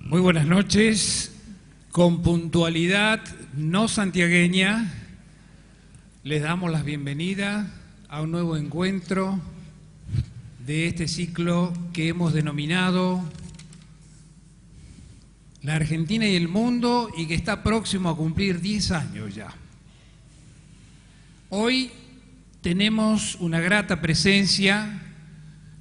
Muy buenas noches. Con puntualidad no santiagueña, les damos la bienvenida a un nuevo encuentro de este ciclo que hemos denominado La Argentina y el Mundo, y que está próximo a cumplir 10 años ya. Hoy tenemos una grata presencia,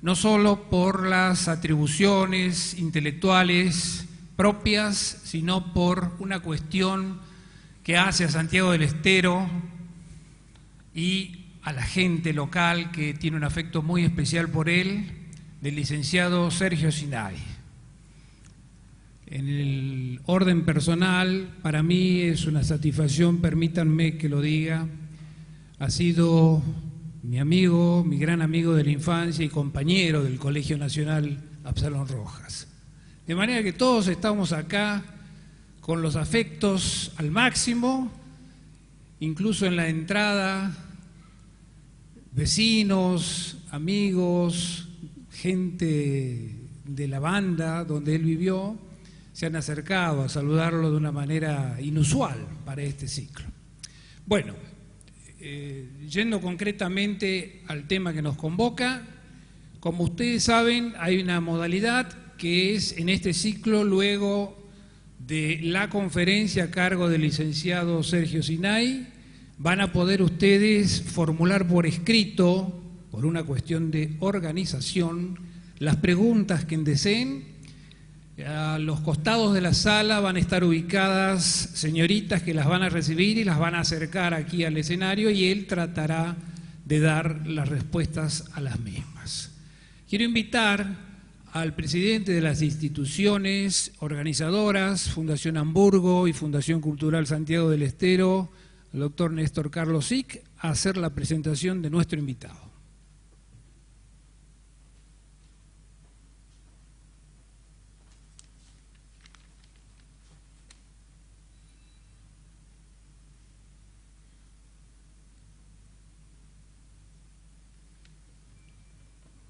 no solo por las atribuciones intelectuales propias, sino por una cuestión que hace a Santiago del Estero y a la gente local que tiene un afecto muy especial por él, del licenciado Sergio Sinay. En el orden personal, para mí es una satisfacción, permítanme que lo diga, ha sido mi amigo, mi gran amigo de la infancia y compañero del Colegio Nacional Absalón Rojas. De manera que todos estamos acá con los afectos al máximo, incluso en la entrada, vecinos, amigos, gente de la banda donde él vivió, se han acercado a saludarlo de una manera inusual para este ciclo. Bueno, yendo concretamente al tema que nos convoca, como ustedes saben, hay una modalidad que es en este ciclo, luego de la conferencia a cargo del licenciado Sergio Sinay, van a poder ustedes formular por escrito, por una cuestión de organización, las preguntas que deseen. A los costados de la sala van a estar ubicadas señoritas que las van a recibir y las van a acercar aquí al escenario, y él tratará de dar las respuestas a las mismas. Quiero invitar al presidente de las instituciones organizadoras, Fundación Hamburgo y Fundación Cultural Santiago del Estero, el doctor Néstor Carlos Sic, a hacer la presentación de nuestro invitado.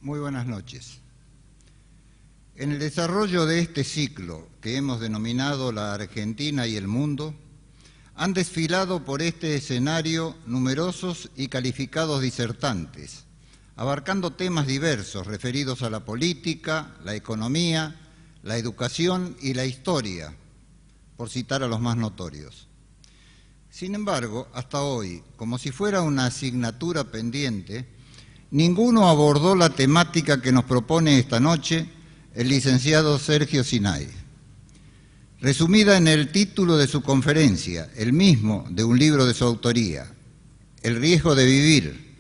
Muy buenas noches. En el desarrollo de este ciclo, que hemos denominado La Argentina y el Mundo, han desfilado por este escenario numerosos y calificados disertantes, abarcando temas diversos referidos a la política, la economía, la educación y la historia, por citar a los más notorios. Sin embargo, hasta hoy, como si fuera una asignatura pendiente, ninguno abordó la temática que nos propone esta noche el licenciado Sergio Sinay. Resumida en el título de su conferencia, el mismo de un libro de su autoría, El riesgo de vivir,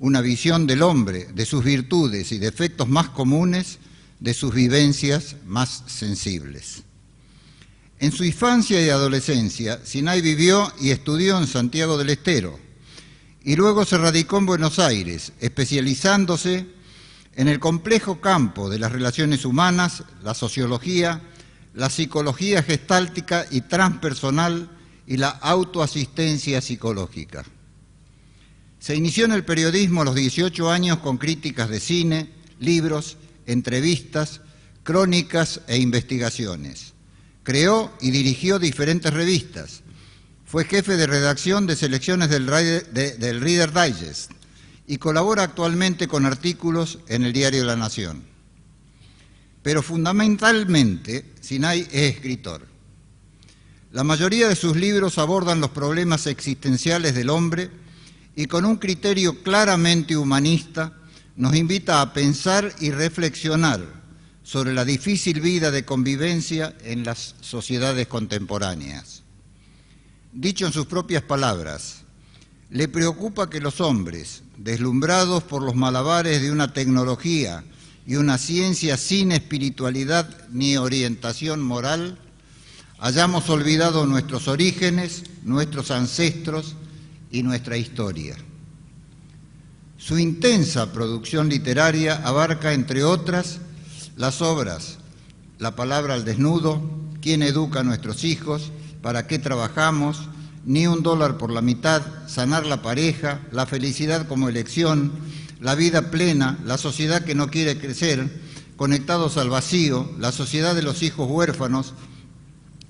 una visión del hombre, de sus virtudes y defectos más comunes, de sus vivencias más sensibles. En su infancia y adolescencia, Sinay vivió y estudió en Santiago del Estero, y luego se radicó en Buenos Aires, especializándose en el complejo campo de las relaciones humanas, la sociología, la psicología gestáltica y transpersonal y la autoasistencia psicológica. Se inició en el periodismo a los 18 años con críticas de cine, libros, entrevistas, crónicas e investigaciones. Creó y dirigió diferentes revistas. Fue jefe de redacción de selecciones del Reader Digest y colabora actualmente con artículos en el diario La Nación. Pero fundamentalmente, Sinay es escritor. La mayoría de sus libros abordan los problemas existenciales del hombre y con un criterio claramente humanista nos invita a pensar y reflexionar sobre la difícil vida de convivencia en las sociedades contemporáneas. Dicho en sus propias palabras, le preocupa que los hombres, deslumbrados por los malabares de una tecnología y una ciencia sin espiritualidad ni orientación moral, hayamos olvidado nuestros orígenes, nuestros ancestros y nuestra historia. Su intensa producción literaria abarca, entre otras, las obras La palabra al desnudo, ¿Quién educa a nuestros hijos?, ¿Para qué trabajamos?, Ni un dólar por la mitad, Sanar la pareja, La felicidad como elección, La vida plena, La sociedad que no quiere crecer, conectados al vacío, la sociedad de los hijos huérfanos,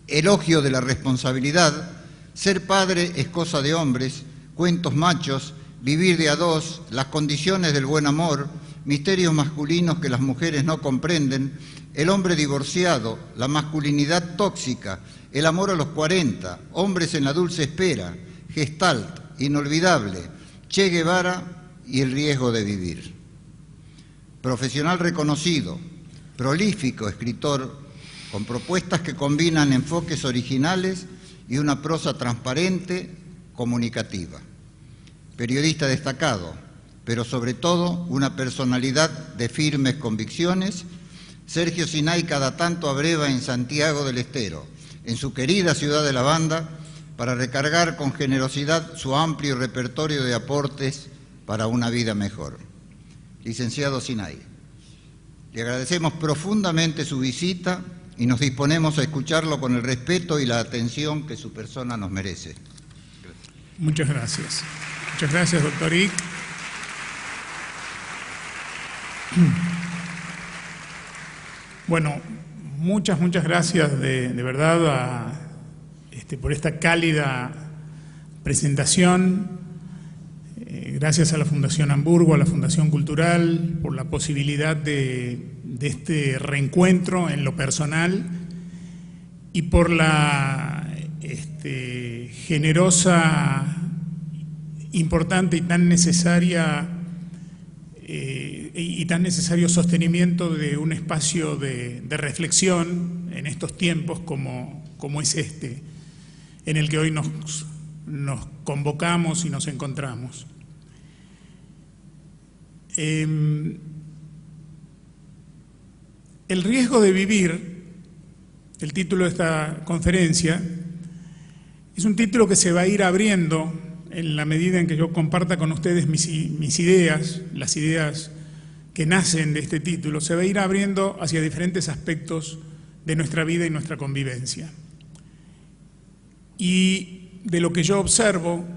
elogio de la responsabilidad, ser padre es cosa de hombres, cuentos machos, vivir de a dos, las condiciones del buen amor, misterios masculinos que las mujeres no comprenden, el hombre divorciado, la masculinidad tóxica, el amor a los 40, hombres en la dulce espera, Gestalt, inolvidable, Che Guevara y el riesgo de vivir. Profesional reconocido, prolífico escritor, con propuestas que combinan enfoques originales y una prosa transparente, comunicativa. Periodista destacado, pero sobre todo una personalidad de firmes convicciones, Sergio Sinay cada tanto abreva en Santiago del Estero, en su querida ciudad de la Banda, para recargar con generosidad su amplio repertorio de aportes para una vida mejor. Licenciado Sinay, le agradecemos profundamente su visita y nos disponemos a escucharlo con el respeto y la atención que su persona nos merece. Muchas gracias. Muchas gracias, doctor Ick. Bueno, muchas gracias de verdad por esta cálida presentación. Gracias a la Fundación Hamburgo, a la Fundación Cultural, por la posibilidad de este reencuentro en lo personal y por la generosa, importante y tan necesaria y tan necesario sostenimiento de un espacio de reflexión en estos tiempos como es este, en el que hoy nos convocamos y nos encontramos. El riesgo de vivir, el título de esta conferencia, es un título que se va a ir abriendo en la medida en que yo comparta con ustedes mis ideas, las ideas que nacen de este título, se va a ir abriendo hacia diferentes aspectos de nuestra vida y nuestra convivencia. Y de lo que yo observo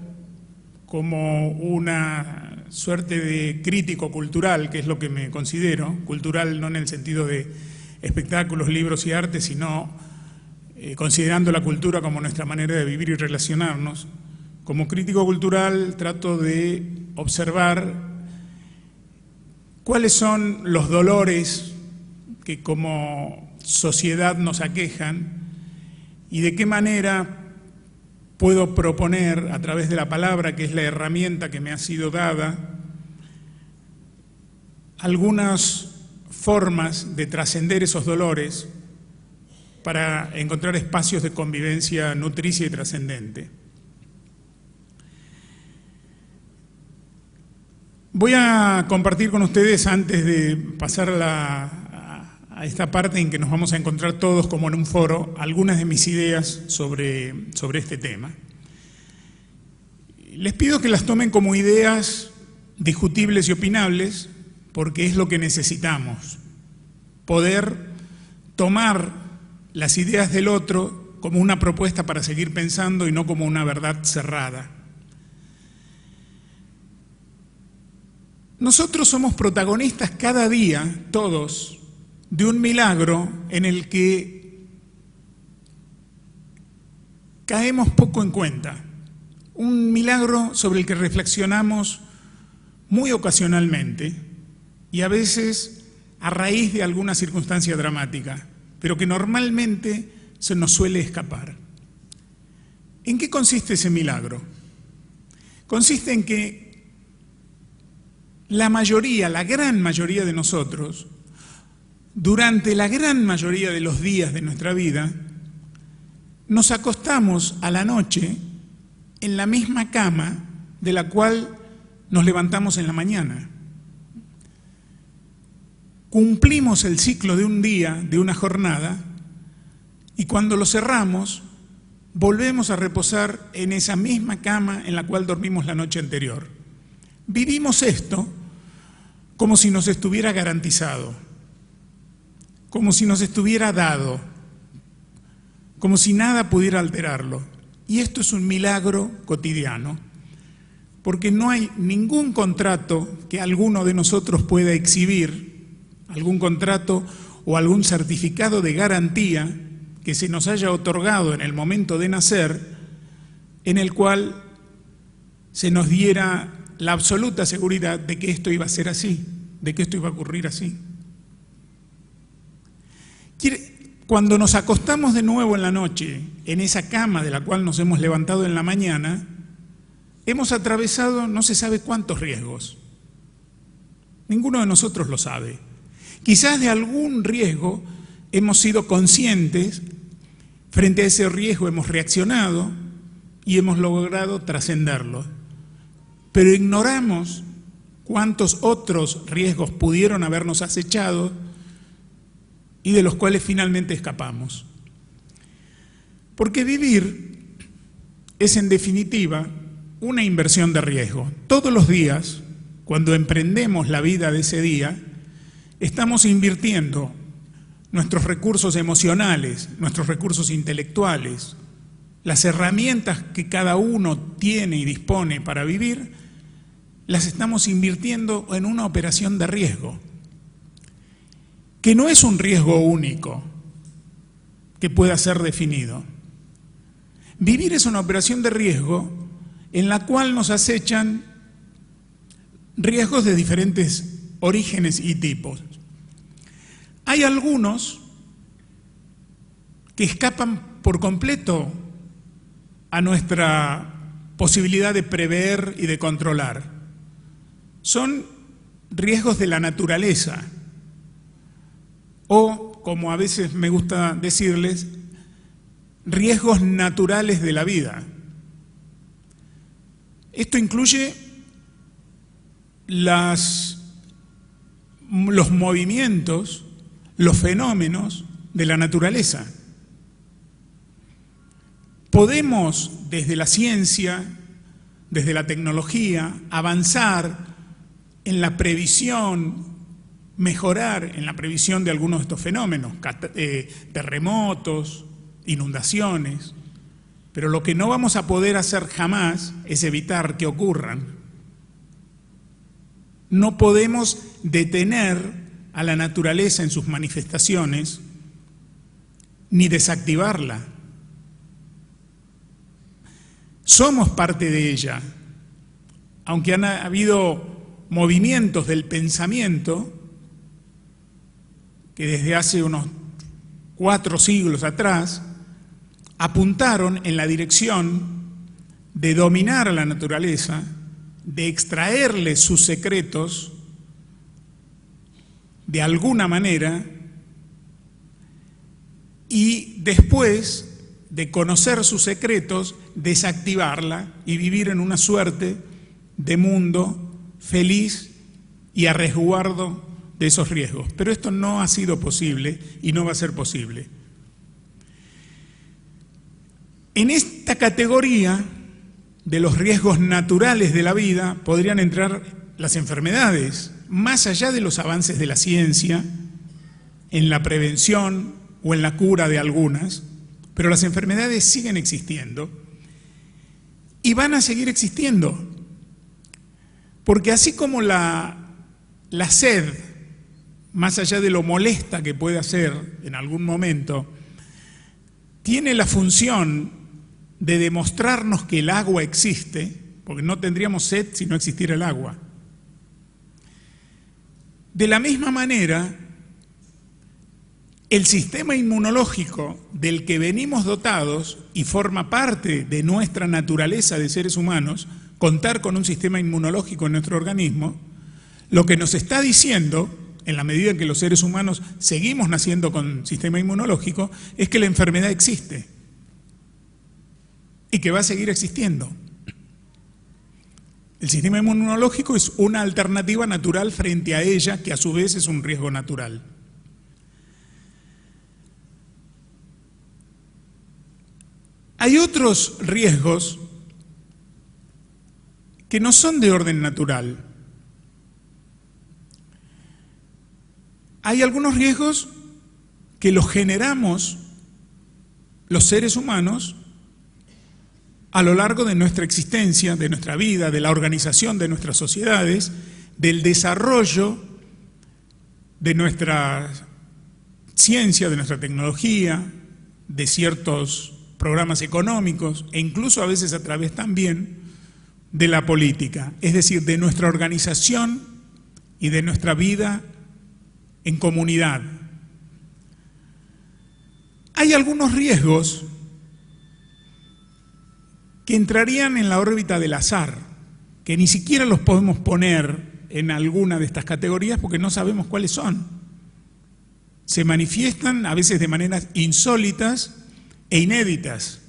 como una suerte de crítico cultural, que es lo que me considero, cultural no en el sentido de espectáculos, libros y arte, sino considerando la cultura como nuestra manera de vivir y relacionarnos. Como crítico cultural trato de observar cuáles son los dolores que como sociedad nos aquejan y de qué manera puedo proponer a través de la palabra, que es la herramienta que me ha sido dada, algunas formas de trascender esos dolores para encontrar espacios de convivencia nutricia y trascendente. Voy a compartir con ustedes, antes de pasar a esta parte en que nos vamos a encontrar todos como en un foro, algunas de mis ideas sobre este tema. Les pido que las tomen como ideas discutibles y opinables, porque es lo que necesitamos, poder tomar las ideas del otro como una propuesta para seguir pensando y no como una verdad cerrada. Nosotros somos protagonistas cada día, todos, de un milagro en el que caemos poco en cuenta. Un milagro sobre el que reflexionamos muy ocasionalmente y a veces a raíz de alguna circunstancia dramática, pero que normalmente se nos suele escapar. ¿En qué consiste ese milagro? Consiste en que la gran mayoría de nosotros, durante la gran mayoría de los días de nuestra vida, nos acostamos a la noche en la misma cama de la cual nos levantamos en la mañana. Cumplimos el ciclo de un día, de una jornada, y cuando lo cerramos, volvemos a reposar en esa misma cama en la cual dormimos la noche anterior. Vivimos esto como si nos estuviera garantizado, como si nos estuviera dado, como si nada pudiera alterarlo. Y esto es un milagro cotidiano, porque no hay ningún contrato que alguno de nosotros pueda exhibir algún contrato o algún certificado de garantía que se nos haya otorgado en el momento de nacer, en el cual se nos diera la absoluta seguridad de que esto iba a ser así, de que esto iba a ocurrir así. Cuando nos acostamos de nuevo en la noche, en esa cama de la cual nos hemos levantado en la mañana, hemos atravesado no se sabe cuántos riesgos. Ninguno de nosotros lo sabe. Quizás de algún riesgo hemos sido conscientes, frente a ese riesgo hemos reaccionado y hemos logrado trascenderlo. Pero ignoramos cuántos otros riesgos pudieron habernos acechado y de los cuales finalmente escapamos. Porque vivir es en definitiva una inversión de riesgo. Todos los días, cuando emprendemos la vida de ese día, estamos invirtiendo nuestros recursos emocionales, nuestros recursos intelectuales, las herramientas que cada uno tiene y dispone para vivir, las estamos invirtiendo en una operación de riesgo, que no es un riesgo único que pueda ser definido. Vivir es una operación de riesgo en la cual nos acechan riesgos de diferentes orígenes y tipos. Hay algunos que escapan por completo a nuestra posibilidad de prever y de controlar. Son riesgos de la naturaleza, o, como a veces me gusta decirles, riesgos naturales de la vida. Esto incluye los movimientos, los fenómenos de la naturaleza. Podemos, desde la ciencia, desde la tecnología, avanzar en la previsión, mejorar en la previsión de algunos de estos fenómenos, terremotos, inundaciones, pero lo que no vamos a poder hacer jamás es evitar que ocurran. No podemos detener a la naturaleza en sus manifestaciones, ni desactivarla. Somos parte de ella, aunque han habido movimientos del pensamiento que desde hace unos 4 siglos atrás apuntaron en la dirección de dominar a la naturaleza, de extraerle sus secretos de alguna manera y después de conocer sus secretos, desactivarla y vivir en una suerte de mundo feliz y a resguardo de esos riesgos. Pero esto no ha sido posible y no va a ser posible. En esta categoría de los riesgos naturales de la vida podrían entrar las enfermedades, más allá de los avances de la ciencia, en la prevención o en la cura de algunas, pero las enfermedades siguen existiendo y van a seguir existiendo, porque así como la sed, más allá de lo molesta que pueda ser en algún momento, tiene la función de demostrarnos que el agua existe, porque no tendríamos sed si no existiera el agua. De la misma manera, el sistema inmunológico del que venimos dotados y forma parte de nuestra naturaleza de seres humanos, contar con un sistema inmunológico en nuestro organismo, lo que nos está diciendo, en la medida en que los seres humanos seguimos naciendo con sistema inmunológico, es que la enfermedad existe y que va a seguir existiendo. El sistema inmunológico es una alternativa natural frente a ella, que a su vez es un riesgo natural. Hay otros riesgos que no son de orden natural. Hay algunos riesgos que los generamos los seres humanos a lo largo de nuestra existencia, de nuestra vida, de la organización de nuestras sociedades, del desarrollo de nuestra ciencia, de nuestra tecnología, de ciertos programas económicos e incluso a veces a través también de la política, es decir, de nuestra organización y de nuestra vida en comunidad. Hay algunos riesgos que entrarían en la órbita del azar, que ni siquiera los podemos poner en alguna de estas categorías porque no sabemos cuáles son. Se manifiestan a veces de maneras insólitas e inéditas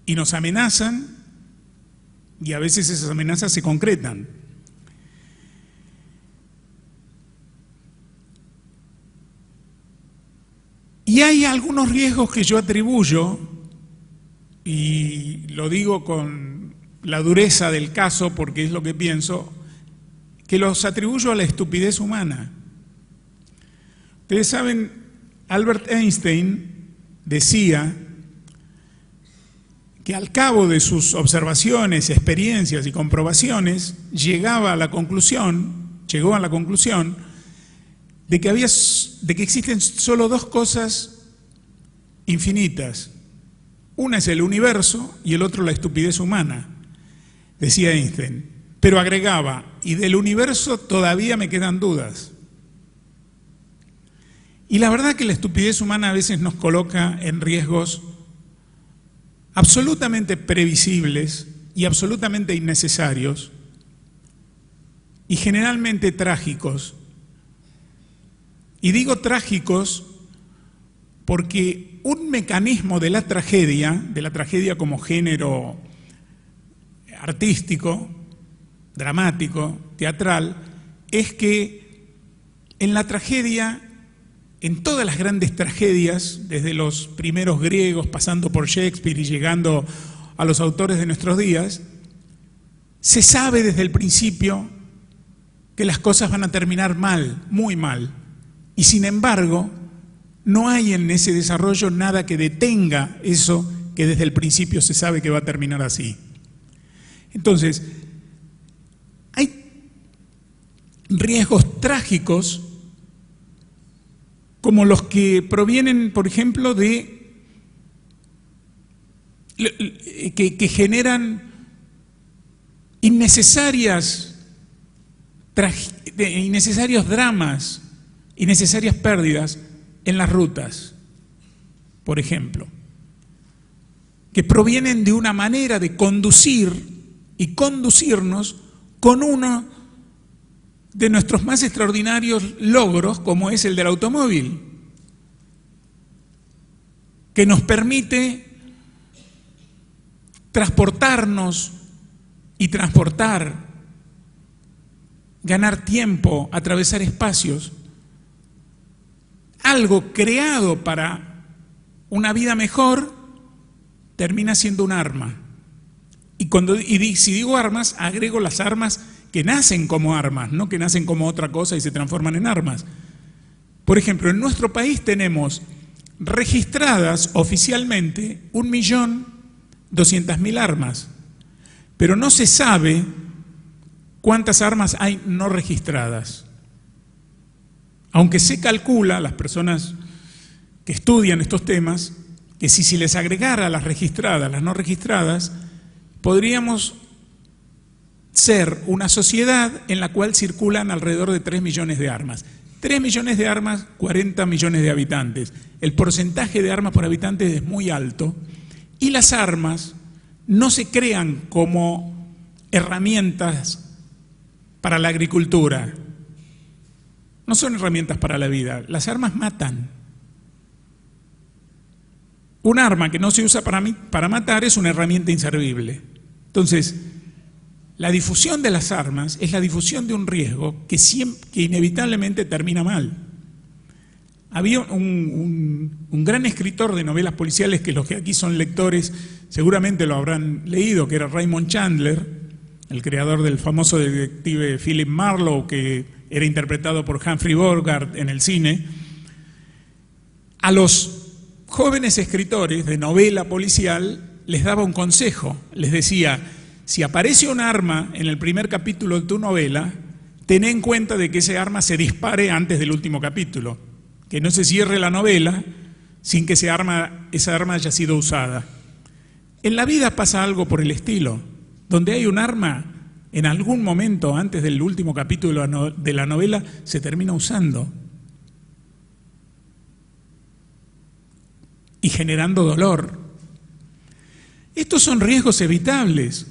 y nos amenazan, y a veces esas amenazas se concretan. Y hay algunos riesgos que yo atribuyo, y lo digo con la dureza del caso porque es lo que pienso, que los atribuyo a la estupidez humana. Ustedes saben, Albert Einstein decía que al cabo de sus observaciones, experiencias y comprobaciones, llegó a la conclusión de que existen solo dos cosas infinitas. Una es el universo y el otro la estupidez humana, decía Einstein. Pero agregaba, y del universo todavía me quedan dudas. Y la verdad que la estupidez humana a veces nos coloca en riesgos absolutamente previsibles y absolutamente innecesarios y generalmente trágicos. Y digo trágicos porque un mecanismo de la tragedia como género artístico, dramático, teatral, es que en la tragedia, en todas las grandes tragedias, desde los primeros griegos, pasando por Shakespeare y llegando a los autores de nuestros días, se sabe desde el principio que las cosas van a terminar mal, muy mal. Y sin embargo, no hay en ese desarrollo nada que detenga eso que desde el principio se sabe que va a terminar así. Entonces, hay riesgos trágicos como los que provienen, por ejemplo, que generan innecesarios dramas, innecesarias pérdidas en las rutas, por ejemplo, que provienen de una manera de conducir y conducirnos con uno de nuestros más extraordinarios logros, como es el del automóvil, que nos permite transportarnos y transportar, ganar tiempo, atravesar espacios. Algo creado para una vida mejor termina siendo un arma. Y si digo armas, agrego las armas que nacen como armas, no que nacen como otra cosa y se transforman en armas. Por ejemplo, en nuestro país tenemos registradas oficialmente 1.200.000 armas, pero no se sabe cuántas armas hay no registradas. Aunque se calcula, las personas que estudian estos temas, que si se les agregara las registradas, las no registradas, podríamos ser una sociedad en la cual circulan alrededor de 3 millones de armas. 3 millones de armas, 40 millones de habitantes. El porcentaje de armas por habitantes es muy alto y las armas no se crean como herramientas para la agricultura. No son herramientas para la vida. Las armas matan. Un arma que no se usa para matar es una herramienta inservible. Entonces, la difusión de las armas es la difusión de un riesgo que inevitablemente termina mal. Había un gran escritor de novelas policiales, que los que aquí son lectores seguramente lo habrán leído, que era Raymond Chandler, el creador del famoso detective Philip Marlowe, que era interpretado por Humphrey Bogart en el cine. A los jóvenes escritores de novela policial les daba un consejo, les decía: si aparece un arma en el primer capítulo de tu novela, ten en cuenta de que ese arma se dispare antes del último capítulo, que no se cierre la novela sin que esa arma haya sido usada. En la vida pasa algo por el estilo, donde hay un arma, en algún momento antes del último capítulo de la novela se termina usando y generando dolor. Estos son riesgos evitables.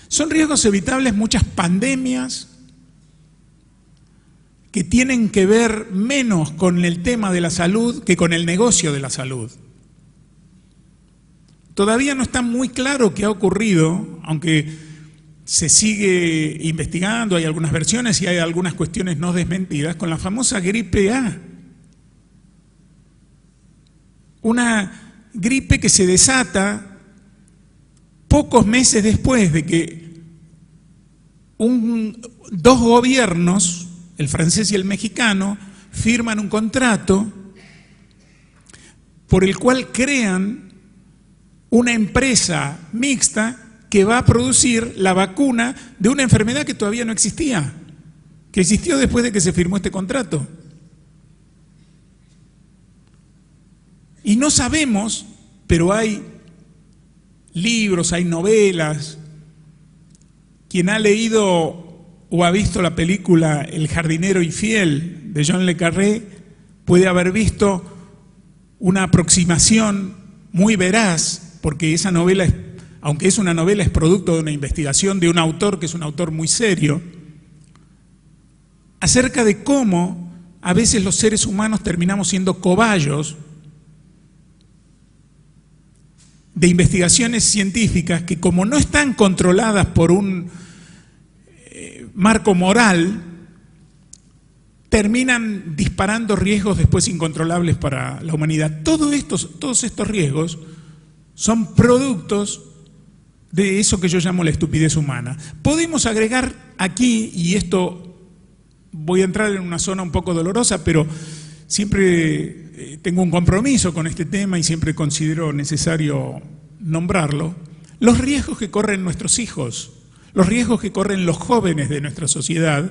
Son riesgos evitables muchas pandemias que tienen que ver menos con el tema de la salud que con el negocio de la salud. Todavía no está muy claro qué ha ocurrido, aunque se sigue investigando, hay algunas versiones y hay algunas cuestiones no desmentidas, con la famosa gripe A. Una gripe que se desata pocos meses después de que dos gobiernos, el francés y el mexicano, firman un contrato por el cual crean una empresa mixta que va a producir la vacuna de una enfermedad que todavía no existía, que existió después de que se firmó este contrato. Y no sabemos, pero hay libros, hay novelas. Quien ha leído o ha visto la película El jardinero infiel de John le Carré puede haber visto una aproximación muy veraz, porque esa novela, aunque es una novela, es producto de una investigación de un autor que es un autor muy serio, acerca de cómo a veces los seres humanos terminamos siendo cobayos de investigaciones científicas que, como no están controladas por un marco moral, terminan disparando riesgos después incontrolables para la humanidad. Todos estos riesgos son productos de eso que yo llamo la estupidez humana. Podemos agregar aquí, y esto voy a entrar en una zona un poco dolorosa, pero siempre tengo un compromiso con este tema y siempre considero necesario nombrarlo, los riesgos que corren nuestros hijos, los riesgos que corren los jóvenes de nuestra sociedad,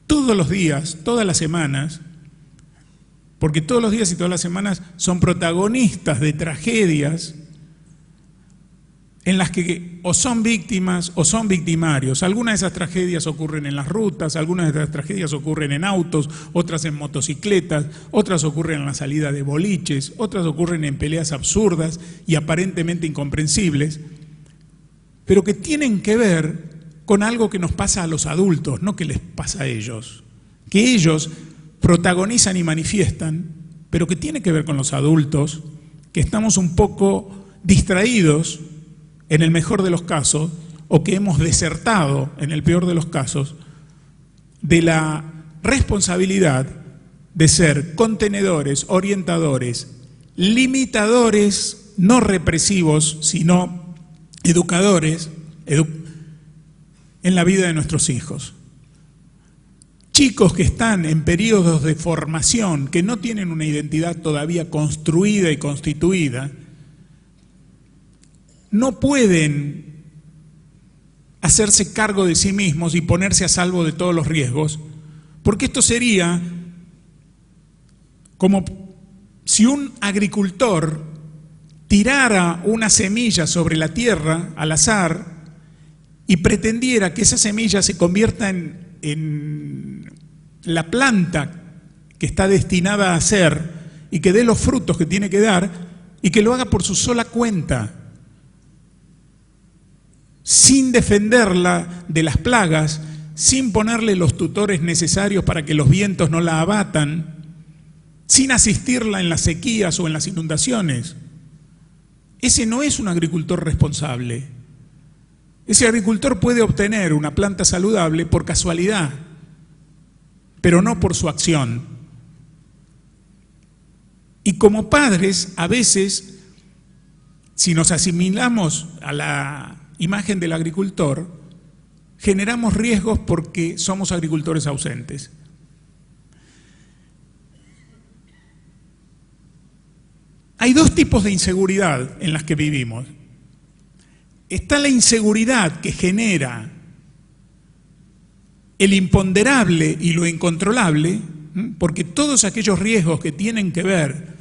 todos los días, todas las semanas, porque todos los días y todas las semanas son protagonistas de tragedias en las que o son víctimas o son victimarios. Algunas de esas tragedias ocurren en las rutas, algunas de esas tragedias ocurren en autos, otras en motocicletas, otras ocurren en la salida de boliches, otras ocurren en peleas absurdas y aparentemente incomprensibles, pero que tienen que ver con algo que nos pasa a los adultos, no que les pasa a ellos, que ellos protagonizan y manifiestan, pero que tiene que ver con los adultos, que estamos un poco distraídos en el mejor de los casos, o que hemos desertado en el peor de los casos, de la responsabilidad de ser contenedores, orientadores, limitadores, no represivos, sino educadores en la vida de nuestros hijos. Chicos que están en periodos de formación, que no tienen una identidad todavía construida y constituida, no pueden hacerse cargo de sí mismos y ponerse a salvo de todos los riesgos, porque esto sería como si un agricultor tirara una semilla sobre la tierra al azar y pretendiera que esa semilla se convierta en la planta que está destinada a ser y que dé los frutos que tiene que dar y que lo haga por su sola cuenta, sin defenderla de las plagas, sin ponerle los tutores necesarios para que los vientos no la abatan, sin asistirla en las sequías o en las inundaciones. Ese no es un agricultor responsable. Ese agricultor puede obtener una planta saludable por casualidad, pero no por su acción. Y como padres, a veces, si nos asimilamos a la imagen del agricultor, generamos riesgos porque somos agricultores ausentes. Hay dos tipos de inseguridad en las que vivimos. está la inseguridad que genera el imponderable y lo incontrolable, porque todos aquellos riesgos que tienen que ver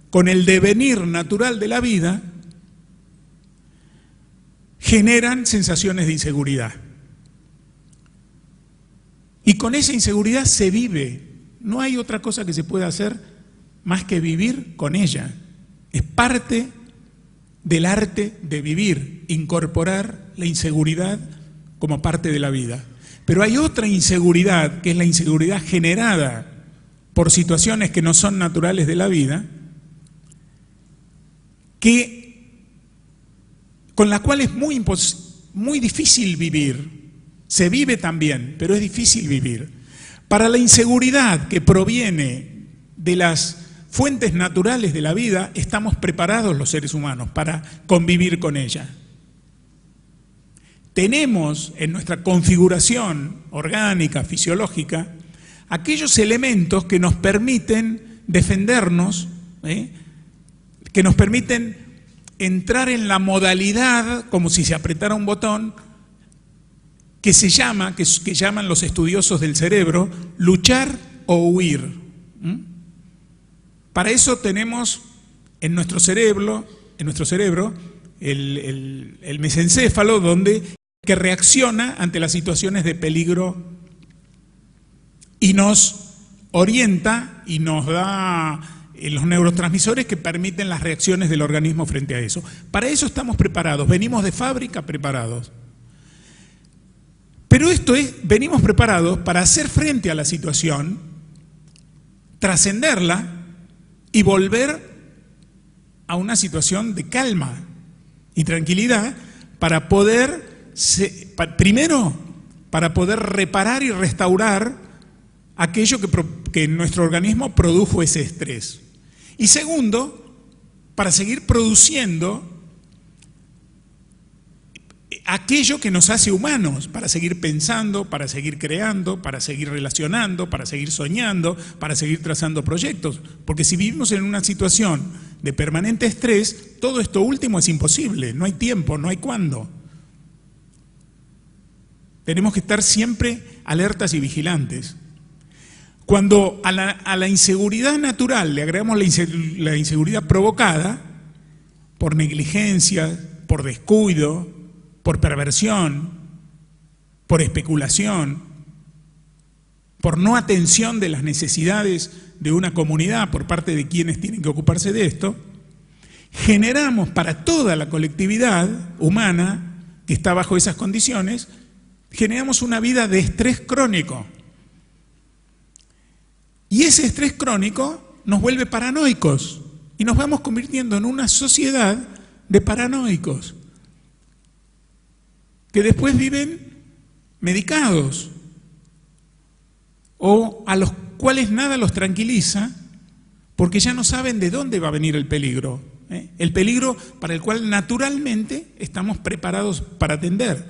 con el devenir natural de la vida generan sensaciones de inseguridad. Y con esa inseguridad se vive. No hay otra cosa que se pueda hacer más que vivir con ella. Es parte del arte de vivir, incorporar la inseguridad como parte de la vida. Pero hay otra inseguridad, que es la inseguridad generada por situaciones que no son naturales de la vida, con la cual es muy difícil vivir. Se vive también, pero es difícil vivir. Para la inseguridad que proviene de las fuentes naturales de la vida, estamos preparados los seres humanos para convivir con ella. Tenemos en nuestra configuración orgánica, fisiológica, aquellos elementos que nos permiten defendernos, que nos permiten entrar en la modalidad, como si se apretara un botón, que llaman los estudiosos del cerebro, luchar o huir. Para eso tenemos en nuestro cerebro el mesencéfalo, que reacciona ante las situaciones de peligro y nos orienta y nos da los neurotransmisores que permiten las reacciones del organismo frente a eso. Para eso estamos preparados, venimos de fábrica preparados. Pero venimos preparados para hacer frente a la situación, trascenderla y volver a una situación de calma y tranquilidad para poder, primero, para poder reparar y restaurar aquello que nuestro organismo produjo ese estrés. Y segundo, para seguir produciendo aquello que nos hace humanos, para seguir pensando, para seguir creando, para seguir relacionando, para seguir soñando, para seguir trazando proyectos. Porque si vivimos en una situación de permanente estrés, todo esto último es imposible, no hay tiempo, no hay cuándo. Tenemos que estar siempre alertas y vigilantes. Cuando a la inseguridad natural le agregamos la inseguridad provocada por negligencia, por descuido, por perversión, por especulación, por no atención de las necesidades de una comunidad por parte de quienes tienen que ocuparse de esto, generamos para toda la colectividad humana que está bajo esas condiciones, generamos una vida de estrés crónico. Y ese estrés crónico nos vuelve paranoicos y nos vamos convirtiendo en una sociedad de paranoicos que después viven medicados o a los cuales nada los tranquiliza porque ya no saben de dónde va a venir el peligro. El peligro para el cual naturalmente estamos preparados para atender,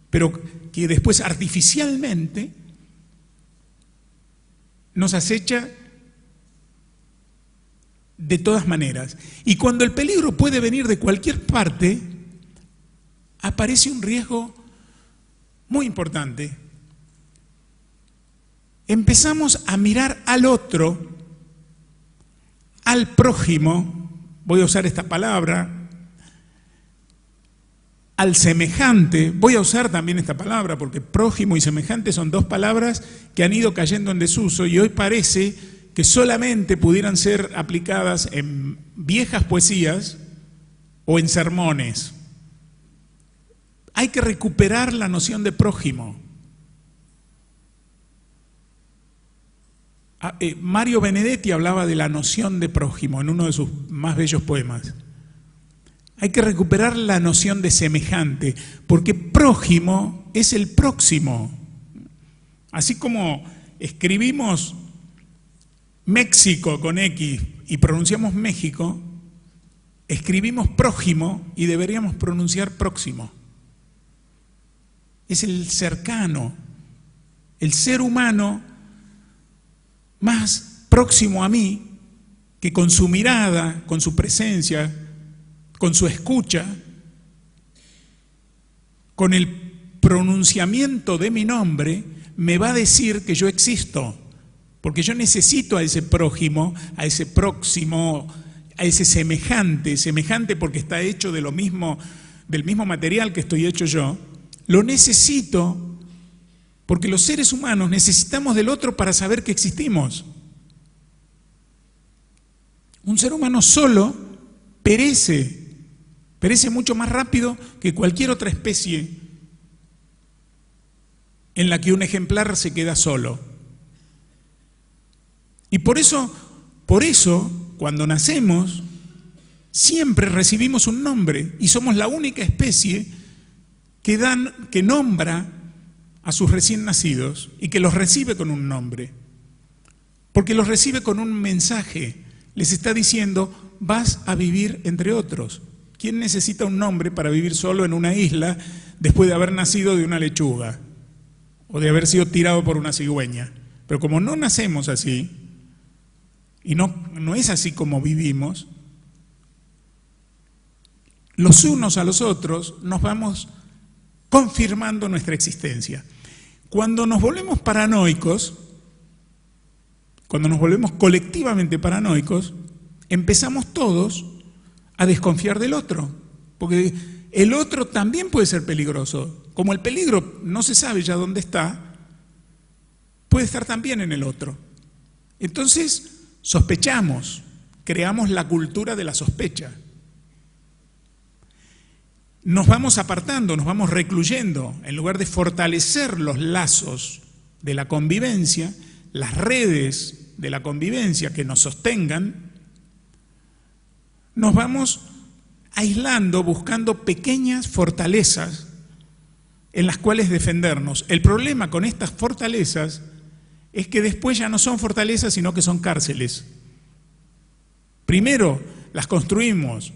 pero que después artificialmente nos acecha de todas maneras. Y cuando el peligro puede venir de cualquier parte, aparece un riesgo muy importante. Empezamos a mirar al otro, al prójimo, voy a usar esta palabra, al semejante, voy a usar también esta palabra porque prójimo y semejante son dos palabras que han ido cayendo en desuso y hoy parece que solamente pudieran ser aplicadas en viejas poesías o en sermones. Hay que recuperar la noción de prójimo. Mario Benedetti hablaba de la noción de prójimo en uno de sus más bellos poemas. Hay que recuperar la noción de semejante, porque prójimo es el próximo. Así como escribimos México con X y pronunciamos México, escribimos prójimo y deberíamos pronunciar próximo. Es el cercano, el ser humano más próximo a mí, que con su mirada, con su presencia, con su escucha, con el pronunciamiento de mi nombre, me va a decir que yo existo, porque yo necesito a ese prójimo, a ese próximo, a ese semejante porque está hecho de lo mismo, del mismo material que estoy hecho yo. Lo necesito porque los seres humanos necesitamos del otro para saber que existimos. Un ser humano solo perece mucho más rápido que cualquier otra especie en la que un ejemplar se queda solo. Y por eso, cuando nacemos, siempre recibimos un nombre y somos la única especie que nombra a sus recién nacidos y que los recibe con un nombre. Porque los recibe con un mensaje. Les está diciendo, vas a vivir entre otros. ¿Quién necesita un nombre para vivir solo en una isla después de haber nacido de una lechuga o de haber sido tirado por una cigüeña? Pero como no nacemos así, y no es así como vivimos, los unos a los otros nos vamos confirmando nuestra existencia. Cuando nos volvemos paranoicos, cuando nos volvemos colectivamente paranoicos, empezamos todos a desconfiar del otro, porque el otro también puede ser peligroso. Como el peligro no se sabe ya dónde está, puede estar también en el otro. Entonces sospechamos, creamos la cultura de la sospecha. Nos vamos apartando, nos vamos recluyendo, en lugar de fortalecer los lazos de la convivencia, las redes de la convivencia que nos sostengan, nos vamos aislando, buscando pequeñas fortalezas en las cuales defendernos. El problema con estas fortalezas es que después ya no son fortalezas, sino que son cárceles. Primero las construimos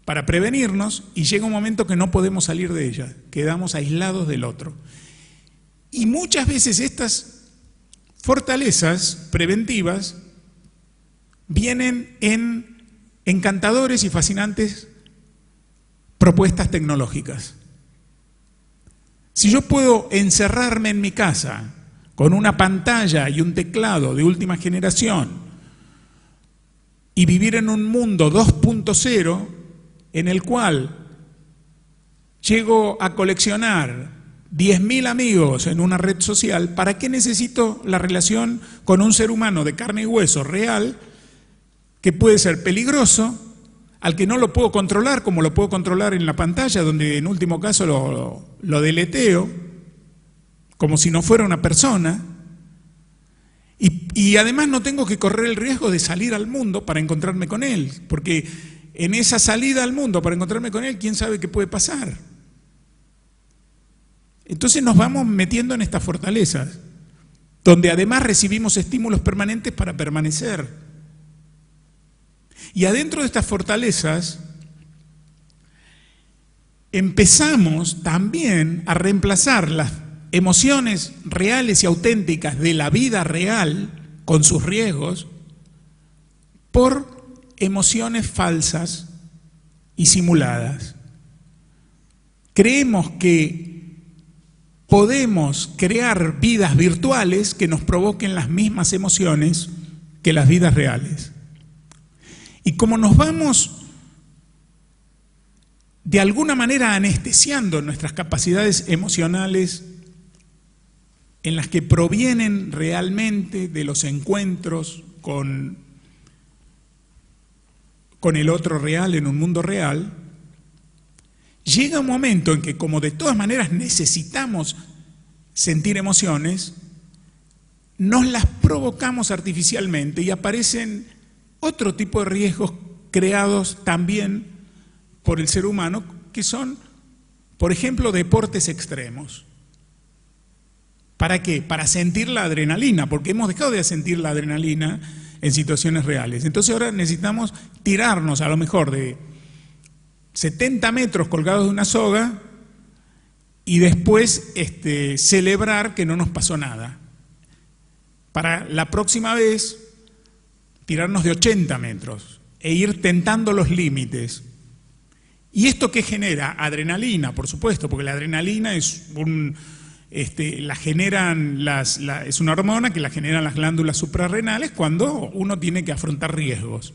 para prevenirnos y llega un momento que no podemos salir de ellas, quedamos aislados del otro. Y muchas veces estas fortalezas preventivas vienen en encantadores y fascinantes propuestas tecnológicas. Si yo puedo encerrarme en mi casa con una pantalla y un teclado de última generación y vivir en un mundo 2.0 en el cual llego a coleccionar 10.000 amigos en una red social, ¿para qué necesito la relación con un ser humano de carne y hueso real que puede ser peligroso, al que no lo puedo controlar como lo puedo controlar en la pantalla, donde en último caso lo deleteo, como si no fuera una persona, y además no tengo que correr el riesgo de salir al mundo para encontrarme con él, porque en esa salida al mundo para encontrarme con él, ¿quién sabe qué puede pasar? Entonces nos vamos metiendo en estas fortalezas, donde además recibimos estímulos permanentes para permanecer. Y adentro de estas fortalezas empezamos también a reemplazar las emociones reales y auténticas de la vida real, con sus riesgos, por emociones falsas y simuladas. Creemos que podemos crear vidas virtuales que nos provoquen las mismas emociones que las vidas reales. Y como nos vamos de alguna manera anestesiando nuestras capacidades emocionales en las que provienen realmente de los encuentros con el otro real, en un mundo real, llega un momento en que, como de todas maneras necesitamos sentir emociones, nos las provocamos artificialmente y aparecen otro tipo de riesgos creados también por el ser humano, que son, por ejemplo, deportes extremos. ¿Para qué? Para sentir la adrenalina, porque hemos dejado de sentir la adrenalina en situaciones reales. Entonces ahora necesitamos tirarnos a lo mejor de 70 metros colgados de una soga y después celebrar que no nos pasó nada. Para la próxima vez tirarnos de 80 metros e ir tentando los límites. ¿Y esto qué genera? Adrenalina, por supuesto, porque la adrenalina es es una hormona que la generan las glándulas suprarrenales cuando uno tiene que afrontar riesgos.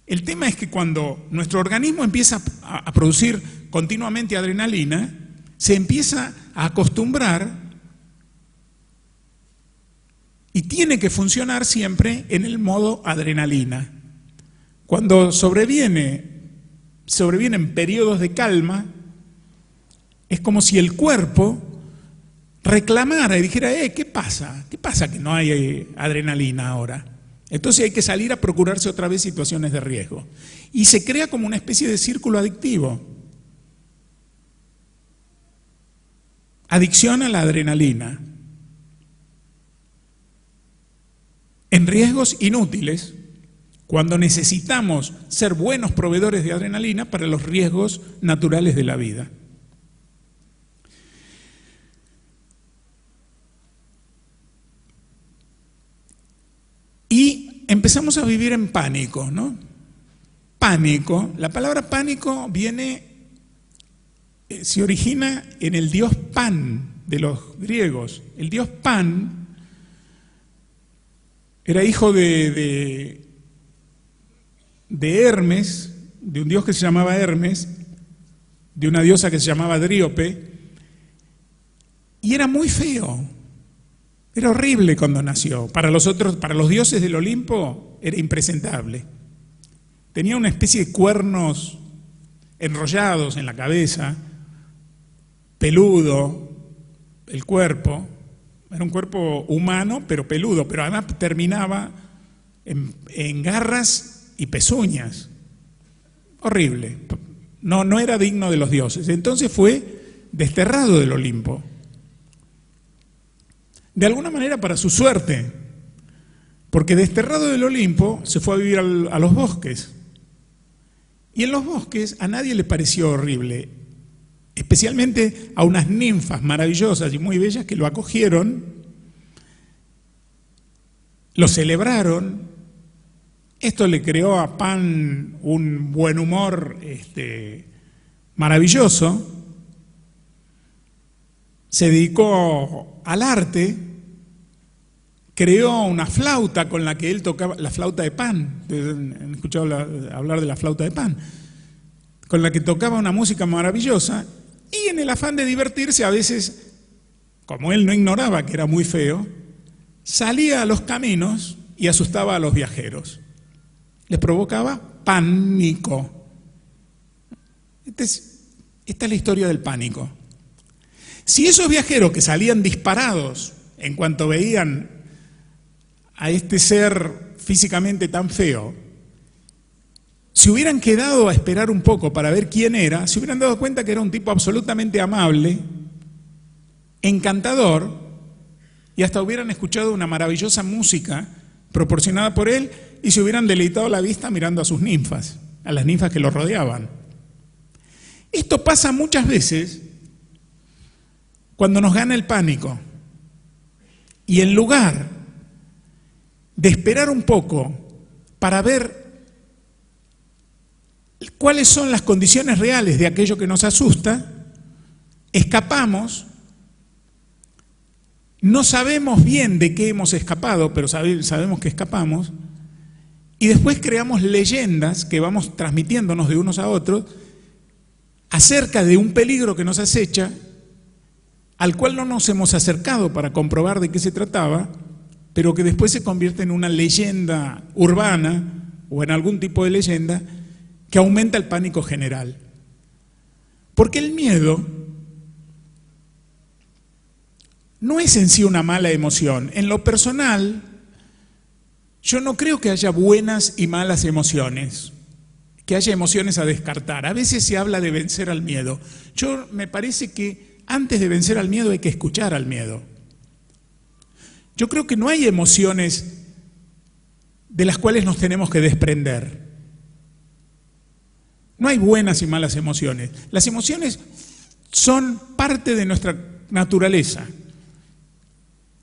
El tema es que cuando nuestro organismo empieza a producir continuamente adrenalina, se empieza a acostumbrar y tiene que funcionar siempre en el modo adrenalina. Cuando sobrevienen periodos de calma, es como si el cuerpo reclamara y dijera, ¿qué pasa? ¿Qué pasa que no hay adrenalina ahora? Entonces hay que salir a procurarse otra vez situaciones de riesgo. Y se crea como una especie de círculo adictivo. Adicción a la adrenalina. En riesgos inútiles, cuando necesitamos ser buenos proveedores de adrenalina para los riesgos naturales de la vida. Y empezamos a vivir en pánico, ¿no? Pánico, la palabra pánico se origina en el dios Pan de los griegos. El dios Pan era hijo de Hermes, de un dios que se llamaba Hermes, de una diosa que se llamaba Dríope, y era muy feo. Era horrible cuando nació. Para los dioses del Olimpo, era impresentable. Tenía una especie de cuernos enrollados en la cabeza, peludo, el cuerpo. Era un cuerpo humano, pero peludo, pero además terminaba en garras y pezuñas. Horrible. No era digno de los dioses. Entonces fue desterrado del Olimpo. De alguna manera para su suerte, porque desterrado del Olimpo se fue a vivir a los bosques. Y en los bosques a nadie le pareció horrible, especialmente a unas ninfas maravillosas y muy bellas que lo acogieron, lo celebraron. Esto le creó a Pan un buen humor maravilloso. Se dedicó al arte, creó una flauta con la que él tocaba, la flauta de Pan. ¿Han escuchado hablar de la flauta de Pan? Con la que tocaba una música maravillosa, y en el afán de divertirse, a veces, como él no ignoraba que era muy feo, salía a los caminos y asustaba a los viajeros. Les provocaba pánico. Esta es la historia del pánico. Si esos viajeros que salían disparados en cuanto veían a este ser físicamente tan feo, se hubieran quedado a esperar un poco para ver quién era, se hubieran dado cuenta que era un tipo absolutamente amable, encantador, y hasta hubieran escuchado una maravillosa música proporcionada por él y se hubieran deleitado la vista mirando a sus ninfas, a las ninfas que lo rodeaban. Esto pasa muchas veces cuando nos gana el pánico, y en lugar de esperar un poco para ver cuáles son las condiciones reales de aquello que nos asusta, escapamos, no sabemos bien de qué hemos escapado, pero sabemos que escapamos, y después creamos leyendas que vamos transmitiéndonos de unos a otros acerca de un peligro que nos acecha, al cual no nos hemos acercado para comprobar de qué se trataba, pero que después se convierte en una leyenda urbana o en algún tipo de leyenda que aumenta el pánico general. Porque el miedo no es en sí una mala emoción. En lo personal, yo no creo que haya buenas y malas emociones, que haya emociones a descartar. A veces se habla de vencer al miedo. Me parece que antes de vencer al miedo hay que escuchar al miedo. Yo creo que no hay emociones de las cuales nos tenemos que desprender. No hay buenas y malas emociones. Las emociones son parte de nuestra naturaleza.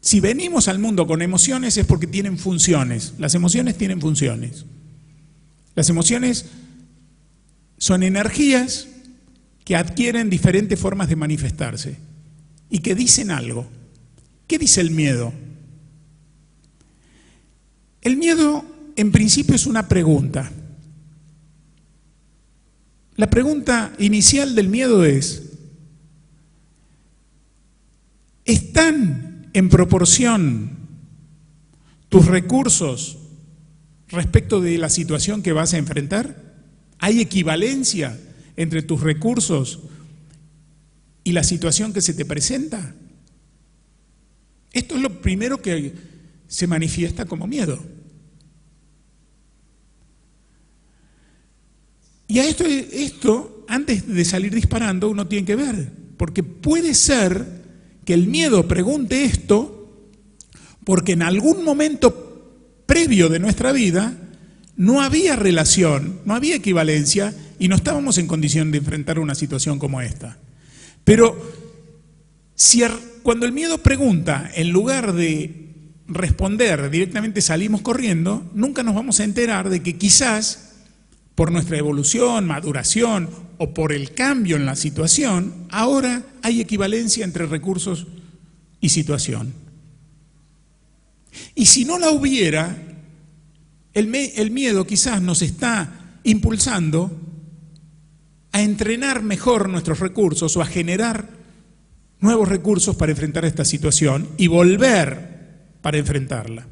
Si venimos al mundo con emociones es porque tienen funciones. Las emociones tienen funciones. Las emociones son energías que adquieren diferentes formas de manifestarse y que dicen algo. ¿Qué dice el miedo? El miedo, en principio, es una pregunta. La pregunta inicial del miedo es: ¿están en proporción tus recursos respecto de la situación que vas a enfrentar? ¿Hay equivalencia entre tus recursos y la situación que se te presenta? Esto es lo primero que se manifiesta como miedo. Y a esto, antes de salir disparando, uno tiene que ver, porque puede ser que el miedo pregunte esto porque en algún momento previo de nuestra vida no había relación, no había equivalencia y no estábamos en condición de enfrentar una situación como esta. Pero cuando el miedo pregunta, en lugar de responder directamente salimos corriendo, nunca nos vamos a enterar de que quizás por nuestra evolución, maduración o por el cambio en la situación, ahora hay equivalencia entre recursos y situación. Y si no la hubiera, el miedo quizás nos está impulsando a entrenar mejor nuestros recursos o a generar nuevos recursos para enfrentar esta situación y volver para enfrentarla.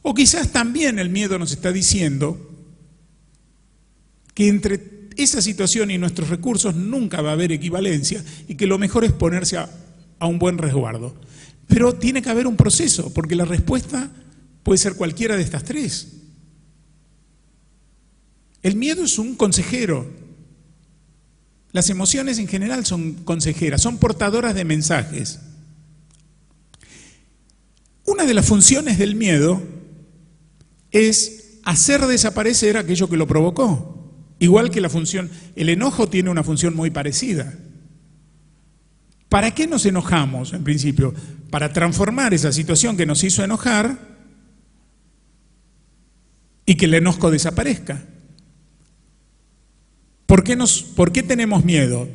O quizás también el miedo nos está diciendo que entre esa situación y nuestros recursos nunca va a haber equivalencia y que lo mejor es ponerse a un buen resguardo. Pero tiene que haber un proceso, porque la respuesta puede ser cualquiera de estas tres. El miedo es un consejero. Las emociones en general son consejeras, son portadoras de mensajes. Una de las funciones del miedo es hacer desaparecer aquello que lo provocó. Igual que el enojo tiene una función muy parecida. ¿Para qué nos enojamos, en principio? Para transformar esa situación que nos hizo enojar y que el enojo desaparezca. ¿Por qué tenemos miedo?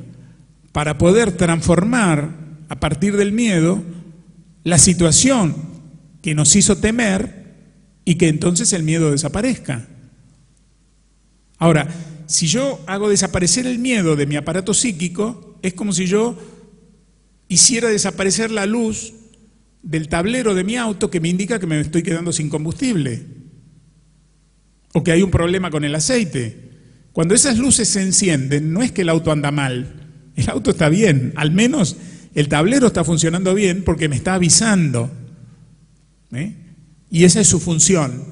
Para poder transformar, a partir del miedo, la situación que nos hizo temer y que entonces el miedo desaparezca. Ahora, si yo hago desaparecer el miedo de mi aparato psíquico, es como si yo hiciera desaparecer la luz del tablero de mi auto que me indica que me estoy quedando sin combustible o que hay un problema con el aceite. Cuando esas luces se encienden, no es que el auto anda mal, el auto está bien, al menos el tablero está funcionando bien porque me está avisando. Y esa es su función.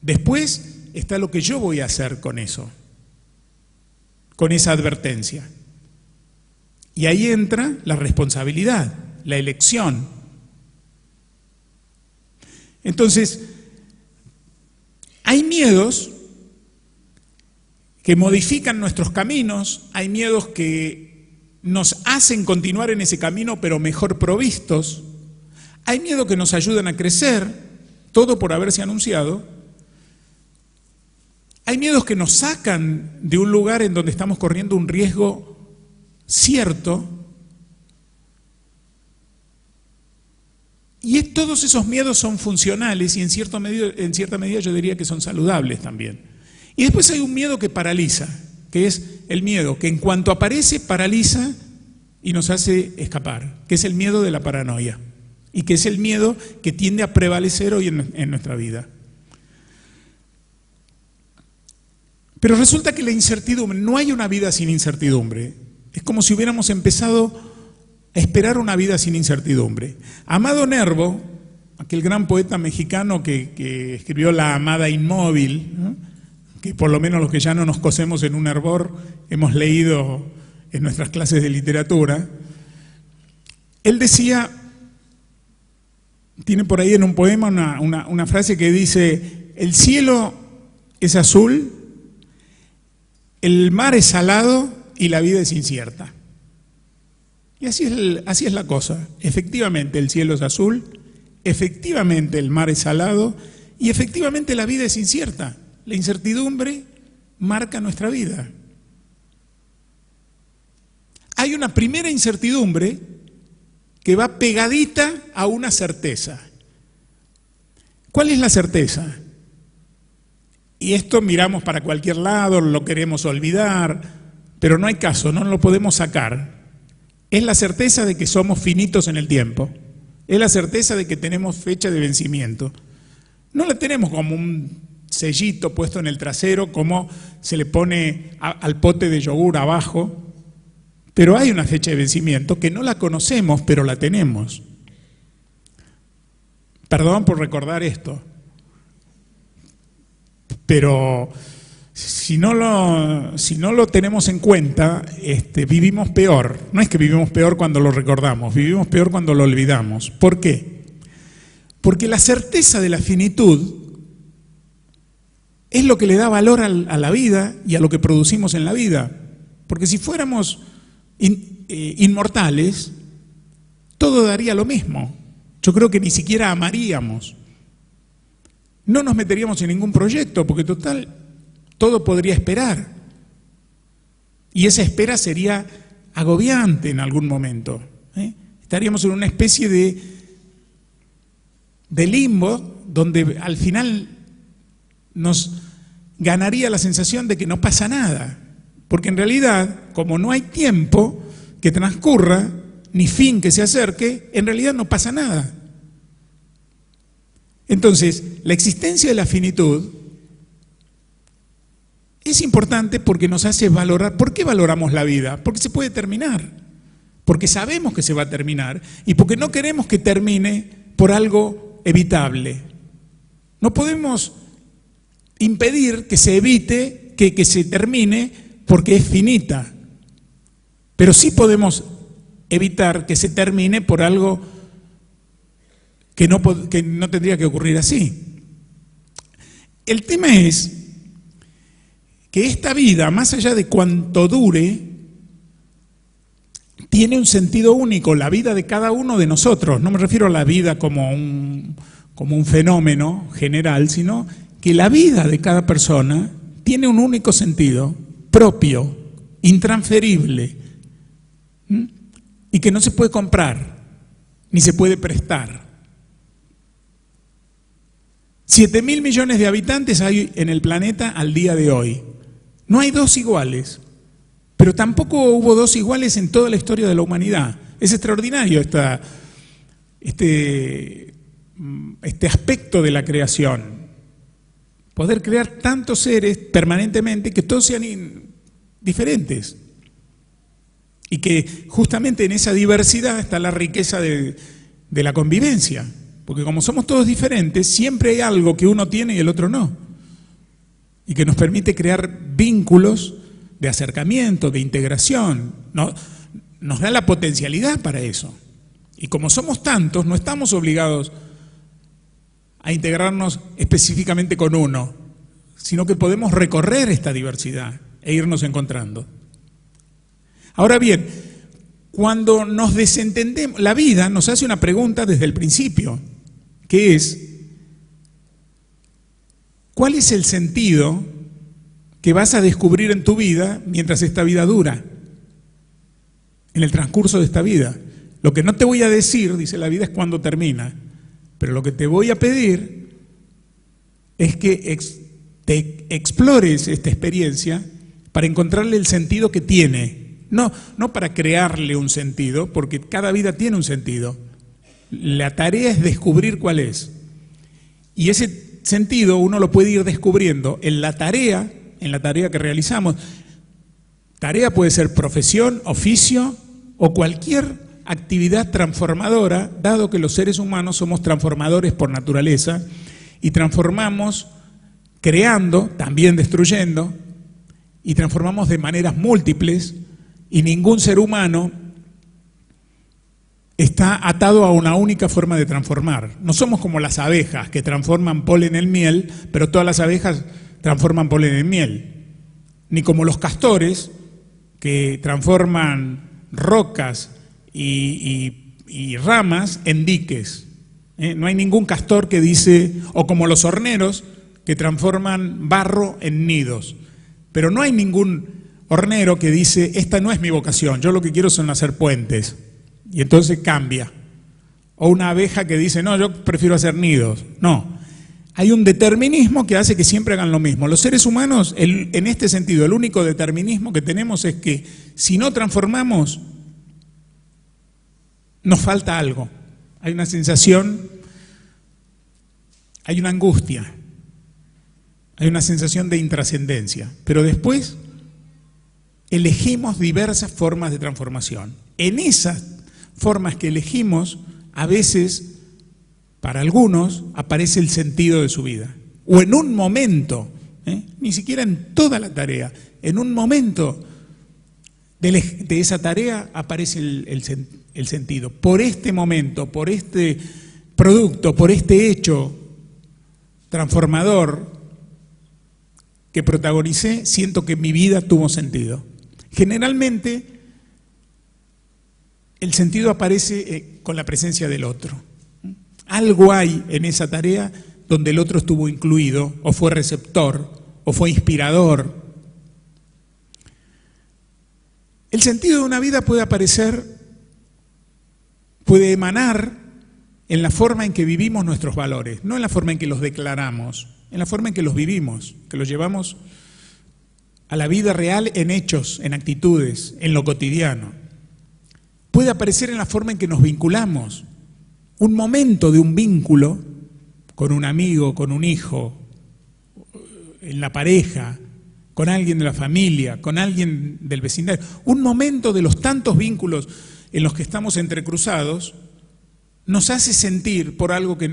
Después está lo que yo voy a hacer con eso, con esa advertencia. Y ahí entra la responsabilidad, la elección. Entonces, hay miedos que modifican nuestros caminos, hay miedos que nos hacen continuar en ese camino pero mejor provistos, hay miedos que nos ayudan a crecer, todo por haberse anunciado, hay miedos que nos sacan de un lugar en donde estamos corriendo un riesgo cierto, y todos esos miedos son funcionales y en cierta medida yo diría que son saludables también. Y después hay un miedo que paraliza, que es el miedo que en cuanto aparece paraliza y nos hace escapar, que es el miedo de la paranoia y que es el miedo que tiende a prevalecer hoy en nuestra vida. Pero resulta que la incertidumbre, no hay una vida sin incertidumbre. Es como si hubiéramos empezado a esperar una vida sin incertidumbre. Amado Nervo, aquel gran poeta mexicano que escribió La amada inmóvil, ¿no?, que por lo menos los que ya no nos cosemos en un hervor hemos leído en nuestras clases de literatura, él decía, tiene por ahí en un poema una frase que dice: el cielo es azul, el mar es salado y la vida es incierta. Y así es la cosa. Efectivamente el cielo es azul, efectivamente el mar es salado y efectivamente la vida es incierta. La incertidumbre marca nuestra vida. hay una primera incertidumbre que va pegadita a una certeza. ¿Cuál es la certeza? Y esto miramos para cualquier lado, lo queremos olvidar, pero no hay caso, no lo podemos sacar. Es la certeza de que somos finitos en el tiempo. Es la certeza de que tenemos fecha de vencimiento. No la tenemos como un sellito puesto en el trasero, como se le pone al pote de yogur abajo, pero hay una fecha de vencimiento que no la conocemos, pero la tenemos. Perdón por recordar esto, pero si no lo tenemos en cuenta, vivimos peor. No es que vivimos peor cuando lo recordamos, vivimos peor cuando lo olvidamos. ¿Por qué? Porque la certeza de la finitud es lo que le da valor a la vida y a lo que producimos en la vida. Porque si fuéramos inmortales, todo daría lo mismo. Yo creo que ni siquiera amaríamos. No nos meteríamos en ningún proyecto, porque total, todo podría esperar. Y esa espera sería agobiante en algún momento. Estaríamos en una especie de limbo donde al final nos ganaría la sensación de que no pasa nada. Porque en realidad, como no hay tiempo que transcurra, ni fin que se acerque, en realidad no pasa nada. Entonces, la existencia de la finitud es importante porque nos hace valorar. ¿Por qué valoramos la vida? Porque se puede terminar, porque sabemos que se va a terminar y porque no queremos que termine por algo evitable. No podemos impedir que se evite, que se termine porque es finita, pero sí podemos evitar que se termine por algo que no tendría que ocurrir así. El tema es que esta vida, más allá de cuánto dure, tiene un sentido único, la vida de cada uno de nosotros. No me refiero a la vida como un fenómeno general, sino que la vida de cada persona tiene un único sentido, propio, intransferible, y que no se puede comprar, ni se puede prestar. 7.000 millones de habitantes hay en el planeta al día de hoy. No hay dos iguales, pero tampoco hubo dos iguales en toda la historia de la humanidad. Es extraordinario este aspecto de la creación. Poder crear tantos seres permanentemente que todos sean diferentes. Y que justamente en esa diversidad está la riqueza de la convivencia. Porque como somos todos diferentes, siempre hay algo que uno tiene y el otro no. Y que nos permite crear vínculos de acercamiento, de integración. Nos da la potencialidad para eso. Y como somos tantos, no estamos obligados a integrarnos específicamente con uno, sino que podemos recorrer esta diversidad e irnos encontrando. Ahora bien, cuando nos desentendemos, la vida nos hace una pregunta desde el principio, que es, ¿cuál es el sentido que vas a descubrir en tu vida mientras esta vida dura? En el transcurso de esta vida. Lo que no te voy a decir, dice la vida, es cuándo termina, pero lo que te voy a pedir es que te explores esta experiencia para encontrarle el sentido que tiene. No para crearle un sentido, porque cada vida tiene un sentido. La tarea es descubrir cuál es. Y ese sentido uno lo puede ir descubriendo en la tarea que realizamos. Tarea puede ser profesión, oficio o cualquier actividad transformadora, dado que los seres humanos somos transformadores por naturaleza y transformamos creando, también destruyendo, y transformamos de maneras múltiples. Y ningún ser humano está atado a una única forma de transformar. No somos como las abejas que transforman polen en miel, pero todas las abejas transforman polen en miel. Ni como los castores que transforman rocas y ramas en diques. No hay ningún castor que dice, o como los horneros que transforman barro en nidos. Pero no hay ningún hornero que dice, esta no es mi vocación, yo lo que quiero son hacer puentes. Y entonces cambia. O una abeja que dice, no, yo prefiero hacer nidos. No. Hay un determinismo que hace que siempre hagan lo mismo. Los seres humanos, en este sentido, el único determinismo que tenemos es que si no transformamos, nos falta algo. Hay una sensación, hay una angustia, hay una sensación de intrascendencia. Pero después elegimos diversas formas de transformación. En esas formas que elegimos, a veces, para algunos, aparece el sentido de su vida. O en un momento, ni siquiera en toda la tarea, en un momento de esa tarea aparece el sentido. Por este momento, por este producto, por este hecho transformador que protagonicé, siento que mi vida tuvo sentido. Generalmente, el sentido aparece con la presencia del otro. Algo hay en esa tarea donde el otro estuvo incluido, o fue receptor, o fue inspirador. El sentido de una vida puede aparecer, puede emanar en la forma en que vivimos nuestros valores, no en la forma en que los declaramos, en la forma en que los vivimos, que los llevamos a la vida real en hechos, en actitudes, en lo cotidiano. Puede aparecer en la forma en que nos vinculamos. Un momento de un vínculo con un amigo, con un hijo, en la pareja, con alguien de la familia, con alguien del vecindario. Un momento de los tantos vínculos en los que estamos entrecruzados nos hace sentir por algo que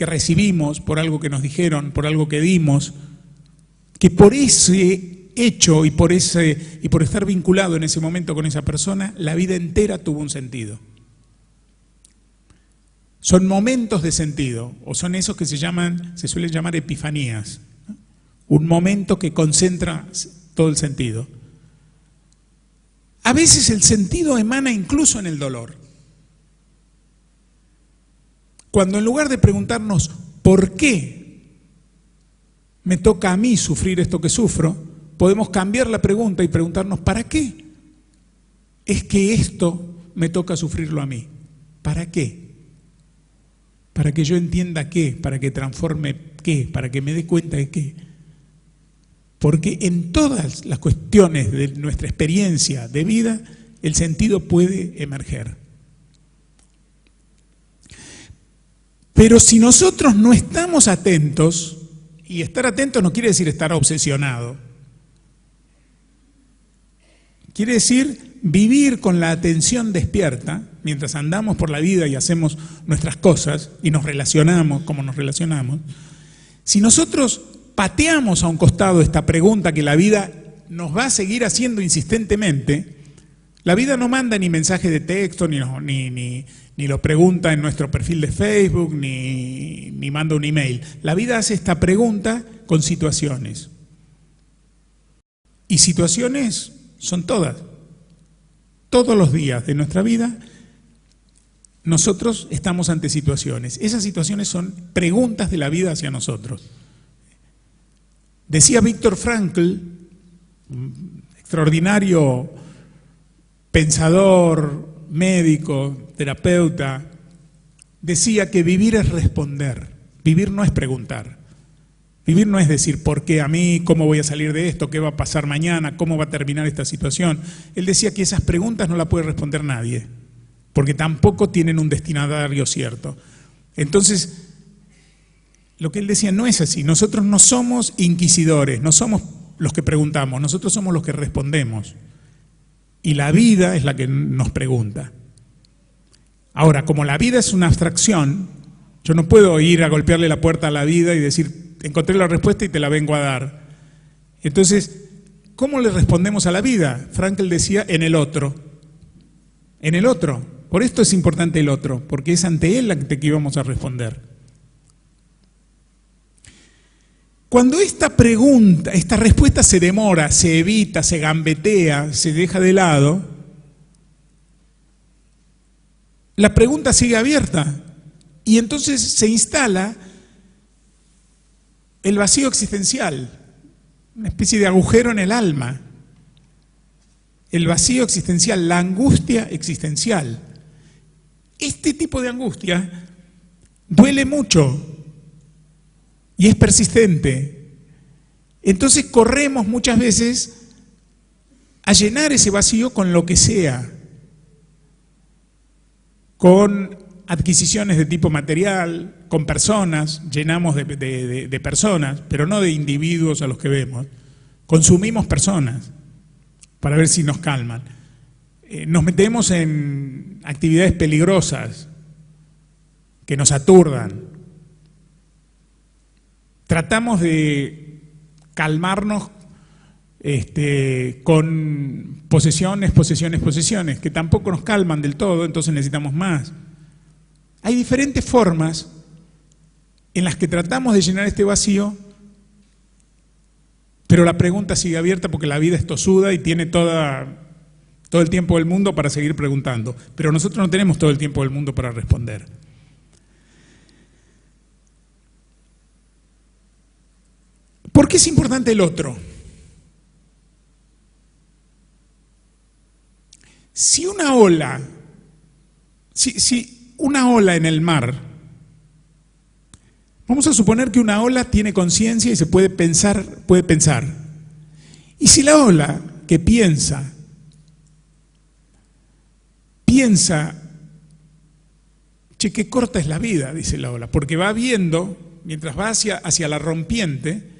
recibimos, por algo que nos dijeron, por algo que dimos, que por ese hecho y por estar vinculado en ese momento con esa persona, la vida entera tuvo un sentido. Son momentos de sentido, o son esos que se suelen llamar epifanías. Un momento que concentra todo el sentido. A veces el sentido emana incluso en el dolor. Cuando en lugar de preguntarnos ¿por qué me toca a mí sufrir esto que sufro?, podemos cambiar la pregunta y preguntarnos ¿para qué es que esto me toca sufrirlo a mí? ¿Para qué? Para que yo entienda qué, para que transforme qué, para que me dé cuenta de qué. Porque en todas las cuestiones de nuestra experiencia de vida, el sentido puede emerger. Pero si nosotros no estamos atentos, y estar atento no quiere decir estar obsesionado, quiere decir vivir con la atención despierta, mientras andamos por la vida y hacemos nuestras cosas y nos relacionamos como nos relacionamos. Si nosotros pateamos a un costado esta pregunta que la vida nos va a seguir haciendo insistentemente, la vida no manda ni mensaje de texto, ni lo pregunta en nuestro perfil de Facebook, ni manda un email. La vida hace esta pregunta con situaciones. Y situaciones son todas. Todos los días de nuestra vida nosotros estamos ante situaciones. Esas situaciones son preguntas de la vida hacia nosotros. Decía Viktor Frankl, extraordinario pensador, médico, terapeuta, decía que vivir es responder, vivir no es preguntar. Vivir no es decir ¿por qué a mí? ¿Cómo voy a salir de esto? ¿Qué va a pasar mañana? ¿Cómo va a terminar esta situación? Él decía que esas preguntas no las puede responder nadie, porque tampoco tienen un destinatario cierto. Entonces, lo que él decía no es así. Nosotros no somos inquisidores, no somos los que preguntamos, nosotros somos los que respondemos. Y la vida es la que nos pregunta. Ahora, como la vida es una abstracción, yo no puedo ir a golpearle la puerta a la vida y decir, encontré la respuesta y te la vengo a dar. Entonces, ¿cómo le respondemos a la vida? Frankl decía, en el otro. En el otro. Por esto es importante el otro, porque es ante él que íbamos a responder. Cuando esta pregunta, esta respuesta se demora, se evita, se gambetea, se deja de lado, la pregunta sigue abierta y entonces se instala el vacío existencial, una especie de agujero en el alma, el vacío existencial, la angustia existencial. Este tipo de angustia duele mucho y es persistente. Entonces corremos muchas veces a llenar ese vacío con lo que sea, con adquisiciones de tipo material, con personas, llenamos de personas, pero no de individuos a los que vemos. Consumimos personas para ver si nos calman. Nos metemos en actividades peligrosas que nos aturdan. Tratamos de calmarnos con posesiones, que tampoco nos calman del todo, entonces necesitamos más. Hay diferentes formas en las que tratamos de llenar este vacío, pero la pregunta sigue abierta porque la vida es tosuda y tiene todo el tiempo del mundo para seguir preguntando, pero nosotros no tenemos todo el tiempo del mundo para responder. ¿Por qué es importante el otro? Si una ola en el mar, vamos a suponer que una ola tiene conciencia y se puede pensar. Y si la ola que piensa, che, qué corta es la vida, dice la ola, porque va viendo, mientras va hacia la rompiente,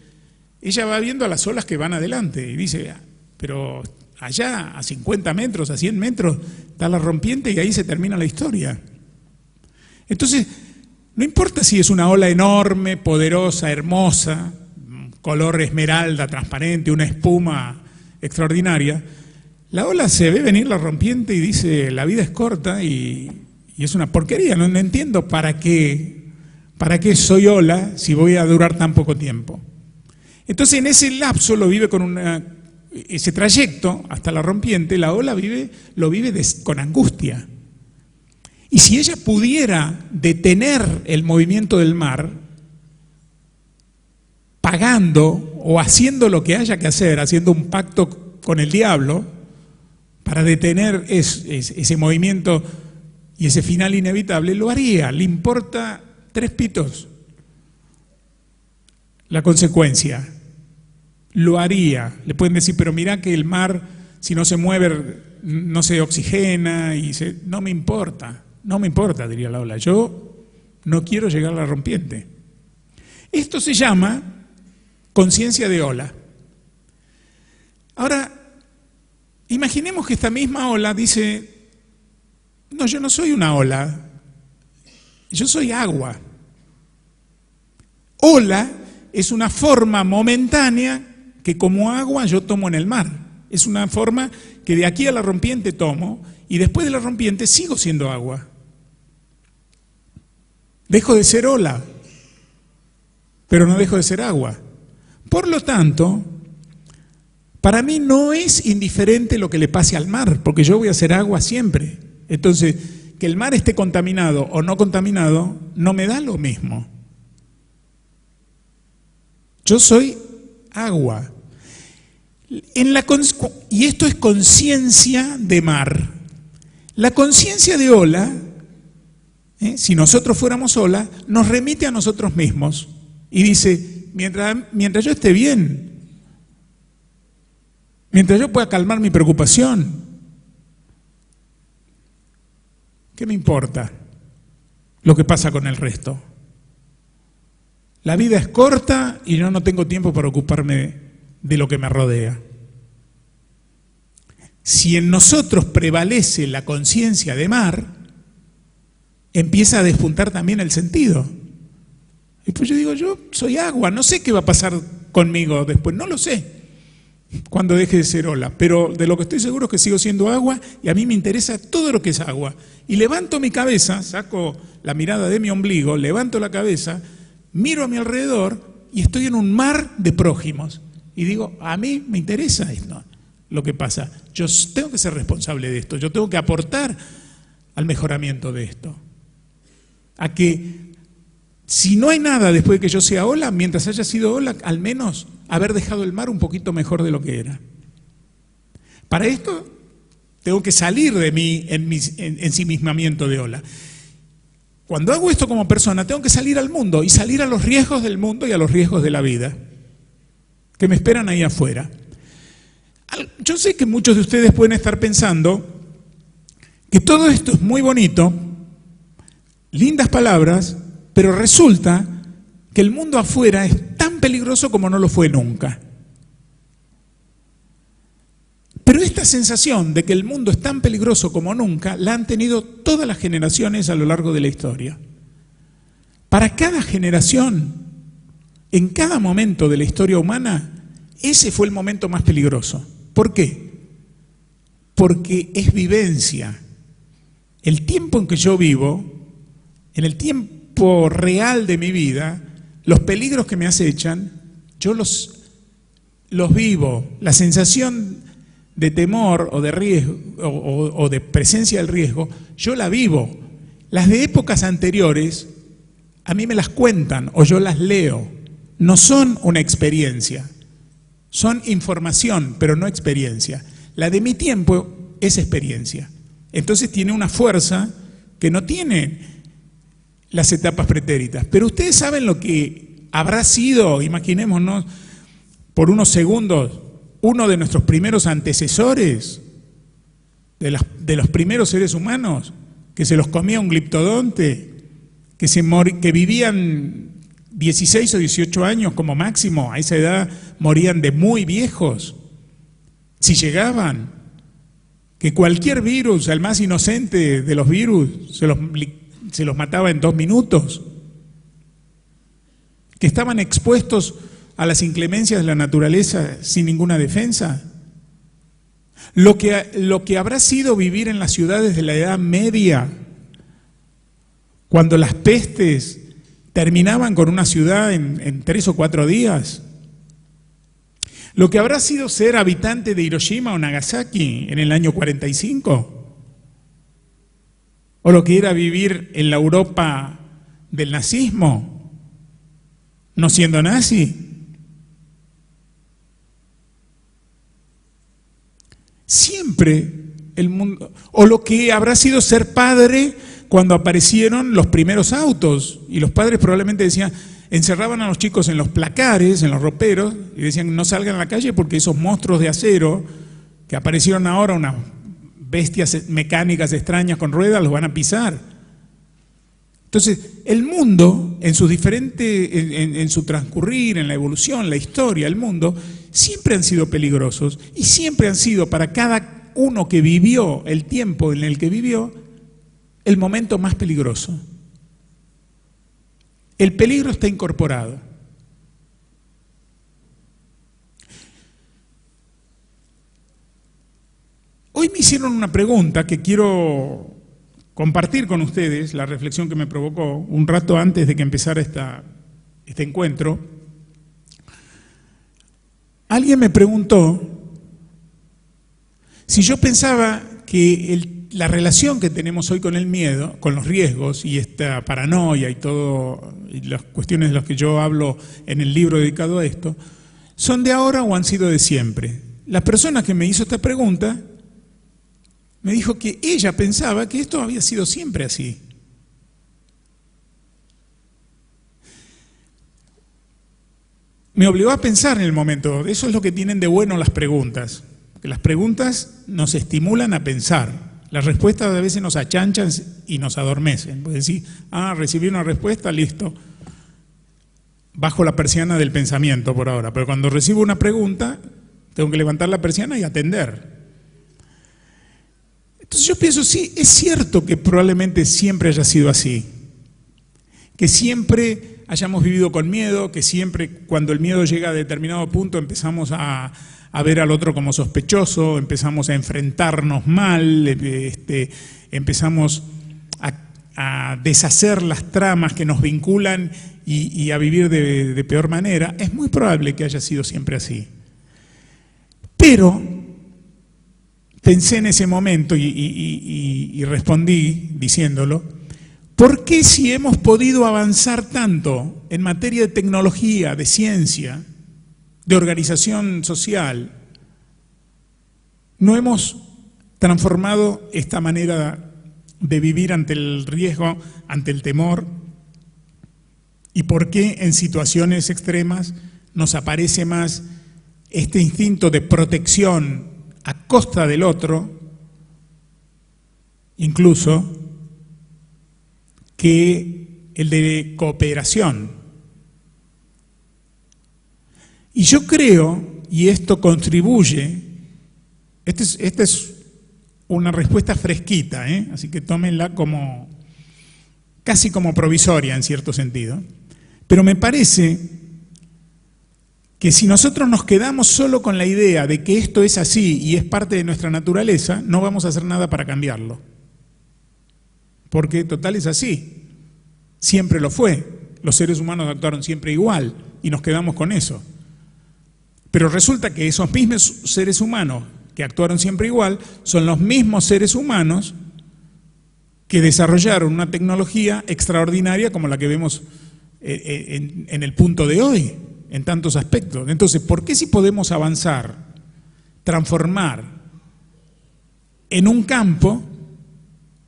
ella va viendo a las olas que van adelante y dice, pero allá a 50 metros, a 100 metros, está la rompiente y ahí se termina la historia. Entonces, no importa si es una ola enorme, poderosa, hermosa, color esmeralda, transparente, una espuma extraordinaria, la ola se ve venir la rompiente y dice, la vida es corta y es una porquería, no entiendo para qué soy ola si voy a durar tan poco tiempo. Entonces, en ese lapso lo vive ese trayecto hasta la rompiente, la ola lo vive con angustia. Y si ella pudiera detener el movimiento del mar, pagando o haciendo lo que haya que hacer, haciendo un pacto con el diablo para detener ese movimiento y ese final inevitable, lo haría. Le importa 3 pitos la consecuencia. Lo haría. Le pueden decir, pero mirá que el mar, si no se mueve, no se oxigena no me importa, diría la ola. Yo no quiero llegar a la rompiente. Esto se llama conciencia de ola. Ahora, imaginemos que esta misma ola dice, no, yo no soy una ola, yo soy agua. Ola es una forma momentánea que como agua yo tomo en el mar. Es una forma que de aquí a la rompiente tomo y después de la rompiente sigo siendo agua. Dejo de ser ola, pero no dejo de ser agua. Por lo tanto, para mí no es indiferente lo que le pase al mar, porque yo voy a ser agua siempre. Entonces, que el mar esté contaminado o no contaminado, no me da lo mismo. Yo soy agua. Y esto es conciencia de mar. La conciencia de ola, si nosotros fuéramos ola, nos remite a nosotros mismos y dice, mientras yo esté bien, mientras yo pueda calmar mi preocupación, ¿qué me importa lo que pasa con el resto? La vida es corta y yo no tengo tiempo para ocuparme de lo que me rodea. Si en nosotros prevalece la conciencia de mar, empieza a despuntar también el sentido. Y pues yo digo, yo soy agua, no sé qué va a pasar conmigo después, no lo sé cuando deje de ser ola, pero de lo que estoy seguro es que sigo siendo agua y a mí me interesa todo lo que es agua. Y levanto mi cabeza, saco la mirada de mi ombligo, levanto la cabeza, miro a mi alrededor y estoy en un mar de prójimos. Y digo, a mí me interesa esto, lo que pasa. Yo tengo que ser responsable de esto, yo tengo que aportar al mejoramiento de esto. A que si no hay nada después de que yo sea ola, mientras haya sido ola, al menos haber dejado el mar un poquito mejor de lo que era. Para esto Tengo que salir de mí en mi ensimismamiento de ola. Cuando hago esto como persona, tengo que salir al mundo y salir a los riesgos del mundo y a los riesgos de la vida que me esperan ahí afuera. Yo sé que muchos de ustedes pueden estar pensando que todo esto es muy bonito, lindas palabras, pero resulta que el mundo afuera es tan peligroso como no lo fue nunca. Pero esta sensación de que el mundo es tan peligroso como nunca la han tenido todas las generaciones a lo largo de la historia. Para cada generación, en cada momento de la historia humana, ese fue el momento más peligroso. ¿Por qué? Porque es vivencia. El tiempo en que yo vivo, en el tiempo real de mi vida, los peligros que me acechan, yo los vivo. La sensación de temor o de riesgo o de presencia del riesgo, yo la vivo. Las de épocas anteriores, a mí me las cuentan o yo las leo. No son una experiencia, son información, pero no experiencia. La de mi tiempo es experiencia. Entonces tiene una fuerza que no tiene las etapas pretéritas. Pero ustedes saben lo que habrá sido, imaginémonos por unos segundos, uno de nuestros primeros antecesores, de los primeros seres humanos, que se los comía un gliptodonte, que vivían 16 o 18 años como máximo, a esa edad morían de muy viejos, si llegaban, que cualquier virus, el más inocente de los virus, se los mataba en 2 minutos, que estaban expuestos a las inclemencias de la naturaleza sin ninguna defensa. Lo que habrá sido vivir en las ciudades de la Edad Media, cuando las pestes terminaban con una ciudad en 3 o 4 días. Lo que habrá sido ser habitante de Hiroshima o Nagasaki en el año 45. O lo que era vivir en la Europa del nazismo, no siendo nazi. Siempre el mundo, o lo que habrá sido ser padre cuando aparecieron los primeros autos, y los padres probablemente decían, encerraban a los chicos en los placares, en los roperos, y decían no salgan a la calle porque esos monstruos de acero que aparecieron ahora, unas bestias mecánicas extrañas con ruedas, los van a pisar. Entonces, el mundo, en su transcurrir, en la evolución, la historia, el mundo, siempre han sido peligrosos y siempre han sido para cada uno que vivió el tiempo en el que vivió, el momento más peligroso. El peligro está incorporado. Hoy me hicieron una pregunta que quiero compartir con ustedes, la reflexión que me provocó un rato antes de que empezara este encuentro. Alguien me preguntó si yo pensaba que la relación que tenemos hoy con el miedo, con los riesgos y esta paranoia y todo, y las cuestiones de las que yo hablo en el libro dedicado a esto, ¿son de ahora o han sido de siempre? La persona que me hizo esta pregunta me dijo que ella pensaba que esto había sido siempre así. Me obligó a pensar en el momento. Eso es lo que tienen de bueno las preguntas, que las preguntas nos estimulan a pensar. Las respuestas a veces nos achanchan y nos adormecen. Puedes decir, recibí una respuesta, listo. Bajo la persiana del pensamiento por ahora, pero cuando recibo una pregunta, tengo que levantar la persiana y atender. Entonces yo pienso, sí, es cierto que probablemente siempre haya sido así, que siempre hayamos vivido con miedo, que siempre cuando el miedo llega a determinado punto empezamos a ver al otro como sospechoso, empezamos a enfrentarnos mal, empezamos a deshacer las tramas que nos vinculan y a vivir de peor manera. Es muy probable que haya sido siempre así. Pero pensé en ese momento y respondí diciéndolo, ¿por qué si hemos podido avanzar tanto en materia de tecnología, de ciencia, de organización social, no hemos transformado esta manera de vivir ante el riesgo, ante el temor, y por qué en situaciones extremas nos aparece más este instinto de protección a costa del otro, incluso, que el de cooperación. Y yo creo, y esto contribuye, esta es una respuesta fresquita, así que tómenla como, casi como provisoria en cierto sentido, pero me parece que si nosotros nos quedamos solo con la idea de que esto es así y es parte de nuestra naturaleza, no vamos a hacer nada para cambiarlo. Porque total es así, siempre lo fue, los seres humanos actuaron siempre igual y nos quedamos con eso. Pero resulta que esos mismos seres humanos que actuaron siempre igual son los mismos seres humanos que desarrollaron una tecnología extraordinaria como la que vemos en el punto de hoy, en tantos aspectos. Entonces, ¿por qué si podemos avanzar, transformar en un campo,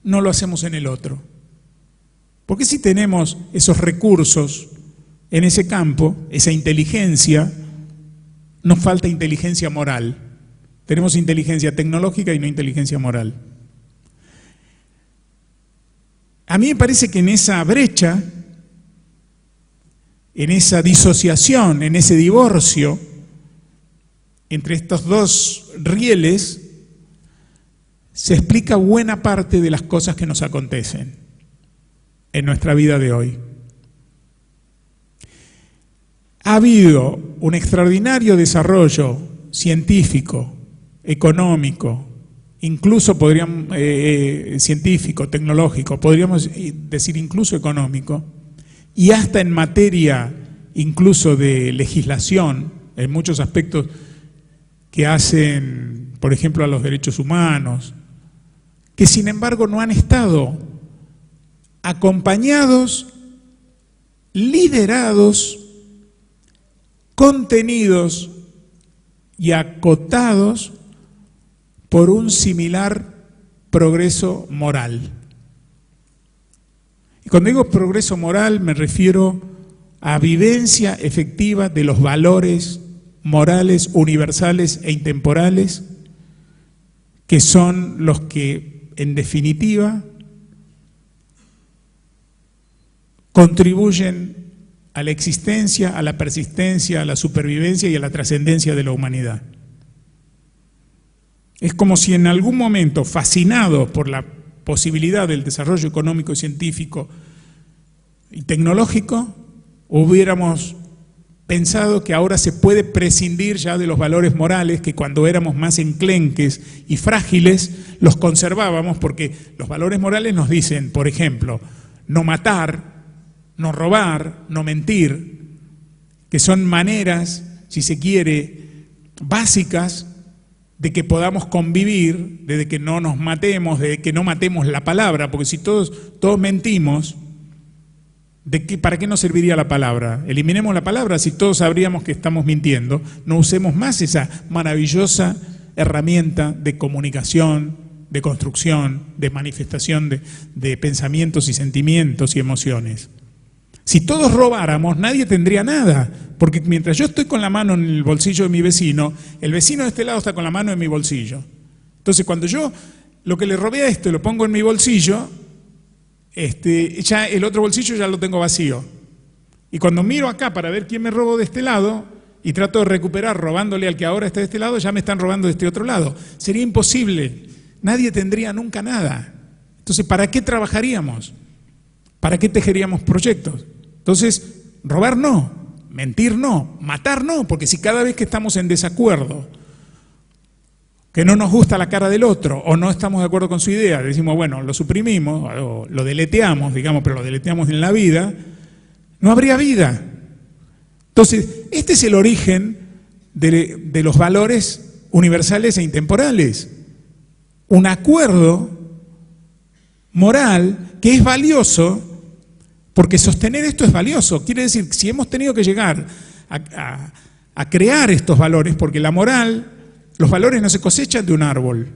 no lo hacemos en el otro? ¿Por qué si tenemos esos recursos en ese campo, esa inteligencia, nos falta inteligencia moral? Tenemos inteligencia tecnológica y no inteligencia moral. A mí me parece que en esa brecha, en esa disociación, en ese divorcio entre estos dos rieles, se explica buena parte de las cosas que nos acontecen en nuestra vida de hoy. Ha habido un extraordinario desarrollo científico, económico, incluso podríamos, científico, tecnológico, podríamos decir incluso económico, y hasta en materia incluso de legislación, en muchos aspectos que hacen, por ejemplo, a los derechos humanos, que sin embargo no han estado acompañados, liderados, contenidos y acotados por un similar progreso moral. Y cuando digo progreso moral me refiero a vivencia efectiva de los valores morales universales e intemporales, que son los que, en definitiva, contribuyen a la existencia, a la persistencia, a la supervivencia y a la trascendencia de la humanidad. Es como si en algún momento, fascinados por la posibilidad del desarrollo económico, científico y tecnológico, hubiéramos pensado que ahora se puede prescindir ya de los valores morales, que cuando éramos más enclenques y frágiles los conservábamos, porque los valores morales nos dicen, por ejemplo, no matar, no robar, no mentir, que son maneras, si se quiere, básicas de que podamos convivir, de que no nos matemos, de que no matemos la palabra, porque si todos mentimos, ¿para qué nos serviría la palabra? Eliminemos la palabra, si todos sabríamos que estamos mintiendo, no usemos más esa maravillosa herramienta de comunicación, de construcción, de manifestación de pensamientos y sentimientos y emociones. Si todos robáramos, nadie tendría nada, porque mientras yo estoy con la mano en el bolsillo de mi vecino, el vecino de este lado está con la mano en mi bolsillo. Entonces, cuando yo lo que le robé a esto lo pongo en mi bolsillo, ya el otro bolsillo ya lo tengo vacío. Y cuando miro acá para ver quién me robó de este lado y trato de recuperar robándole al que ahora está de este lado, ya me están robando de este otro lado. Sería imposible, nadie tendría nunca nada. Entonces, ¿para qué trabajaríamos? ¿Para qué tejeríamos proyectos? Entonces, robar no, mentir no, matar no, porque si cada vez que estamos en desacuerdo, que no nos gusta la cara del otro o no estamos de acuerdo con su idea, decimos, bueno, lo suprimimos o lo deleteamos, digamos, pero lo deleteamos en la vida, no habría vida. Entonces, este es el origen de los valores universales e intemporales. Un acuerdo moral que es valioso, porque sostener esto es valioso. Quiere decir, si hemos tenido que llegar a crear estos valores, porque la moral, los valores no se cosechan de un árbol,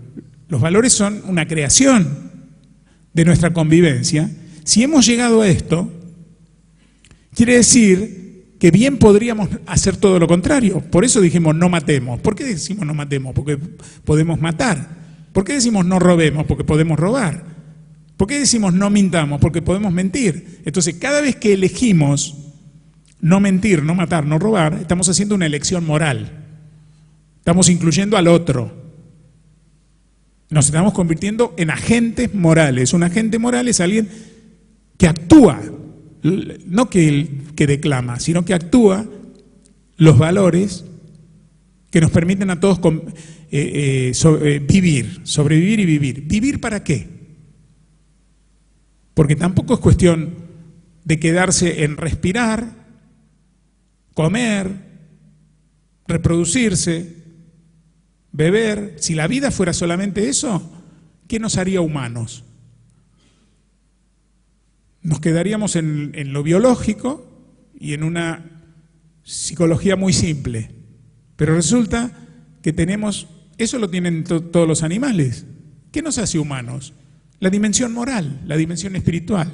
Los valores son una creación de nuestra convivencia. Si hemos llegado a esto, quiere decir que bien podríamos hacer todo lo contrario. Por eso dijimos no matemos. ¿Por qué decimos no matemos? Porque podemos matar. ¿Por qué decimos no robemos? Porque podemos robar. ¿Por qué decimos no mintamos? Porque podemos mentir. Entonces, cada vez que elegimos no mentir, no matar, no robar, estamos haciendo una elección moral. Estamos incluyendo al otro. Nos estamos convirtiendo en agentes morales. Un agente moral es alguien que actúa, no que declama, sino que actúa los valores que nos permiten a todos vivir, sobrevivir y vivir. ¿Vivir para qué? Porque tampoco es cuestión de quedarse en respirar, comer, reproducirse, beber. Si la vida fuera solamente eso, ¿qué nos haría humanos? Nos quedaríamos en lo biológico y en una psicología muy simple. Pero resulta que tenemos, eso lo tienen todos los animales. ¿Qué nos hace humanos? La dimensión moral, la dimensión espiritual,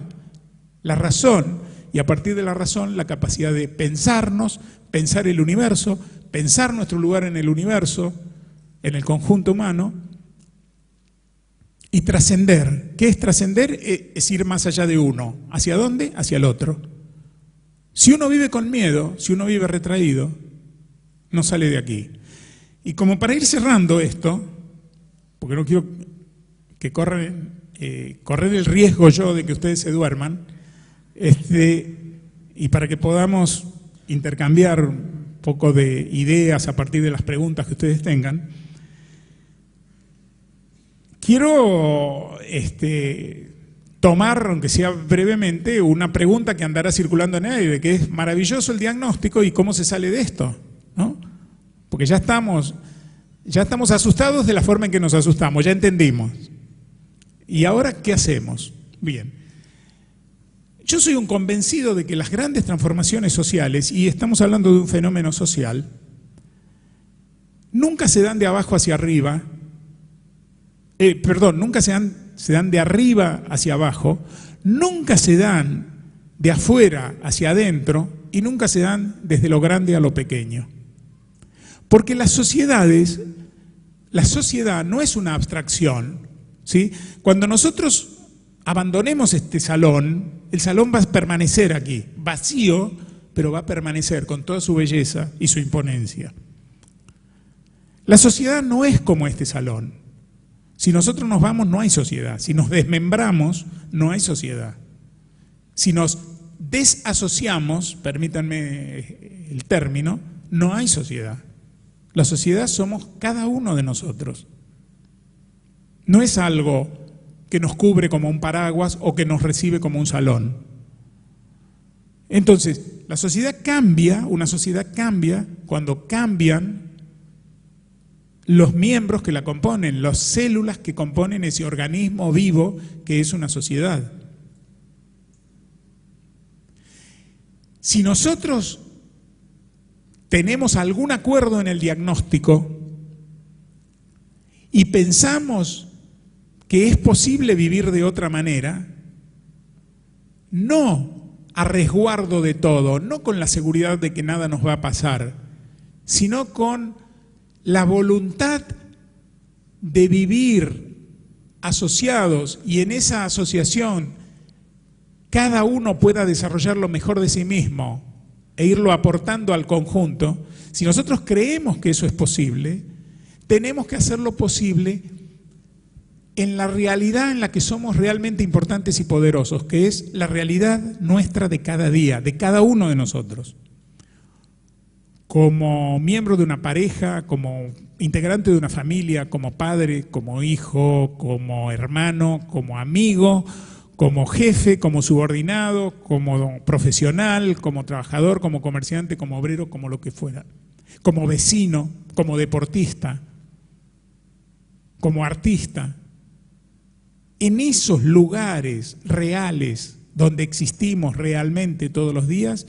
la razón, y a partir de la razón la capacidad de pensarnos, pensar el universo, pensar nuestro lugar en el universo, en el conjunto humano, y trascender. ¿Qué es trascender? Es ir más allá de uno. ¿Hacia dónde? Hacia el otro. Si uno vive con miedo, si uno vive retraído, no sale de aquí. Y como para ir cerrando esto, porque no quiero que correr el riesgo yo de que ustedes se duerman, y para que podamos intercambiar un poco de ideas a partir de las preguntas que ustedes tengan, quiero tomar, aunque sea brevemente, una pregunta que andará circulando en el aire, que es maravilloso el diagnóstico y cómo se sale de esto, ¿no? Porque ya estamos asustados de la forma en que nos asustamos, ya entendimos. ¿Y ahora qué hacemos? Bien. Yo soy un convencido de que las grandes transformaciones sociales, y estamos hablando de un fenómeno social, nunca se dan de abajo hacia arriba, nunca se dan de arriba hacia abajo, nunca se dan de afuera hacia adentro y nunca se dan desde lo grande a lo pequeño. Porque la sociedad no es una abstracción, ¿sí? Cuando nosotros abandonemos este salón, el salón va a permanecer aquí, vacío, pero va a permanecer con toda su belleza y su imponencia. La sociedad no es como este salón. Si nosotros nos vamos, no hay sociedad. Si nos desmembramos, no hay sociedad. Si nos desasociamos, permítanme el término, no hay sociedad. La sociedad somos cada uno de nosotros. No es algo que nos cubre como un paraguas o que nos recibe como un salón. Entonces, la sociedad cambia, una sociedad cambia cuando cambian los miembros que la componen, las células que componen ese organismo vivo que es una sociedad. Si nosotros tenemos algún acuerdo en el diagnóstico y pensamos que es posible vivir de otra manera, no a resguardo de todo, no con la seguridad de que nada nos va a pasar, sino con la voluntad de vivir asociados y en esa asociación cada uno pueda desarrollar lo mejor de sí mismo e irlo aportando al conjunto. Si nosotros creemos que eso es posible, tenemos que hacerlo posible en la realidad en la que somos realmente importantes y poderosos, que es la realidad nuestra de cada día, de cada uno de nosotros. Como miembro de una pareja, como integrante de una familia, como padre, como hijo, como hermano, como amigo, como jefe, como subordinado, como profesional, como trabajador, como comerciante, como obrero, como lo que fuera, como vecino, como deportista, como artista. En esos lugares reales donde existimos realmente todos los días,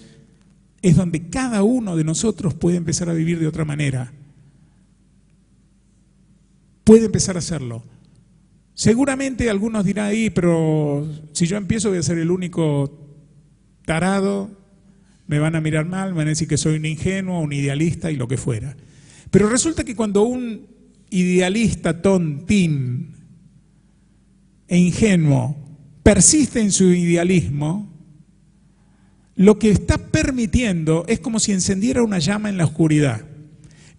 es donde cada uno de nosotros puede empezar a vivir de otra manera. Puede empezar a hacerlo. Seguramente algunos dirán ahí, pero si yo empiezo voy a ser el único tarado, me van a mirar mal, me van a decir que soy un ingenuo, un idealista y lo que fuera. Pero resulta que cuando un idealista tontín e ingenuo persiste en su idealismo, lo que está permitiendo es como si encendiera una llama en la oscuridad.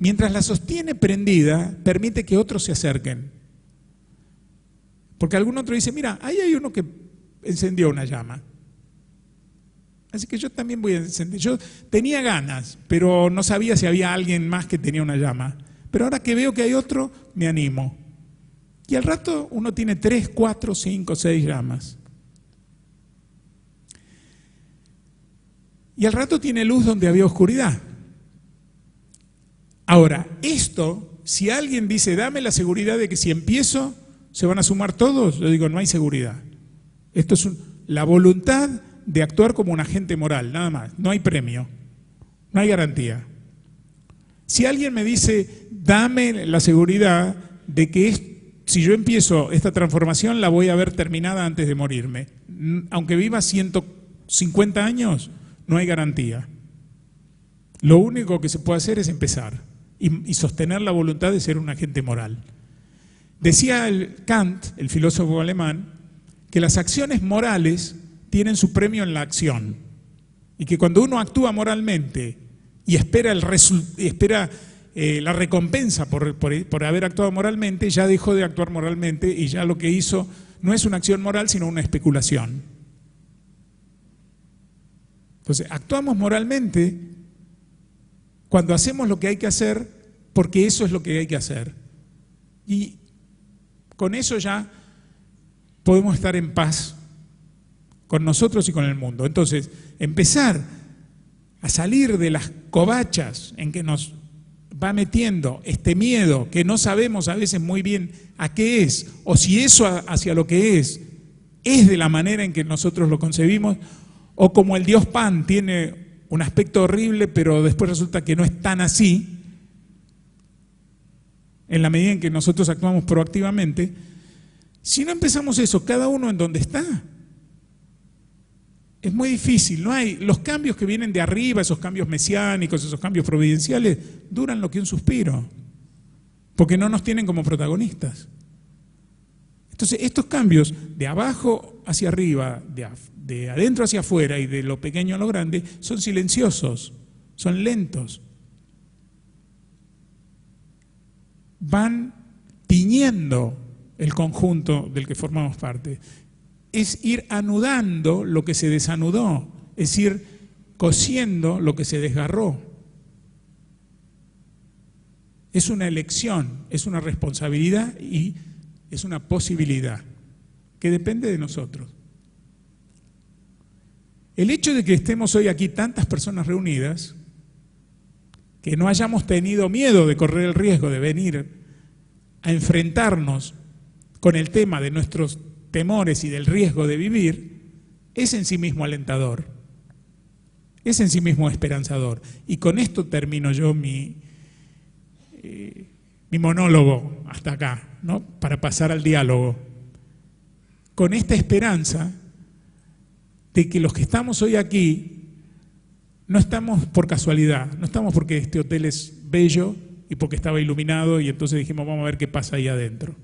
Mientras la sostiene prendida, permite que otros se acerquen. Porque algún otro dice, mira, ahí hay uno que encendió una llama. Así que yo también voy a encender. Yo tenía ganas, pero no sabía si había alguien más que tenía una llama. Pero ahora que veo que hay otro, me animo. Y al rato uno tiene 3, 4, 5, 6 llamas. Y al rato tiene luz donde había oscuridad. Ahora, esto, si alguien dice, dame la seguridad de que si empiezo, se van a sumar todos, yo digo, no hay seguridad. Esto es la voluntad de actuar como un agente moral, nada más. No hay premio, no hay garantía. Si alguien me dice, dame la seguridad de que si yo empiezo esta transformación la voy a ver terminada antes de morirme, aunque viva 150 años, no hay garantía. Lo único que se puede hacer es empezar y sostener la voluntad de ser un agente moral. Decía Kant, el filósofo alemán, que las acciones morales tienen su premio en la acción y que cuando uno actúa moralmente y espera la recompensa por haber actuado moralmente, ya dejó de actuar moralmente y ya lo que hizo no es una acción moral sino una especulación. Entonces, actuamos moralmente cuando hacemos lo que hay que hacer porque eso es lo que hay que hacer. Y con eso ya podemos estar en paz con nosotros y con el mundo. Entonces, empezar a salir de las covachas en que nos va metiendo este miedo que no sabemos a veces muy bien a qué es, o si eso hacia lo que es de la manera en que nosotros lo concebimos, o como el dios Pan tiene un aspecto horrible, pero después resulta que no es tan así, en la medida en que nosotros actuamos proactivamente. Si no empezamos eso, cada uno en donde está, es muy difícil. No hay los cambios que vienen de arriba, esos cambios mesiánicos, esos cambios providenciales, duran lo que un suspiro, porque no nos tienen como protagonistas. Entonces, estos cambios de abajo hacia arriba, de adentro hacia afuera y de lo pequeño a lo grande, son silenciosos, son lentos. Van tiñendo el conjunto del que formamos parte. Es ir anudando lo que se desanudó, es ir cosiendo lo que se desgarró. Es una elección, es una responsabilidad y es una posibilidad que depende de nosotros. El hecho de que estemos hoy aquí tantas personas reunidas, que no hayamos tenido miedo de correr el riesgo de venir a enfrentarnos con el tema de nuestros temores y del riesgo de vivir, es en sí mismo alentador, es en sí mismo esperanzador. Y con esto termino yo mi monólogo hasta acá, ¿no? Para pasar al diálogo. Con esta esperanza de que los que estamos hoy aquí no estamos por casualidad, no estamos porque este hotel es bello y porque estaba iluminado y entonces dijimos vamos a ver qué pasa ahí adentro.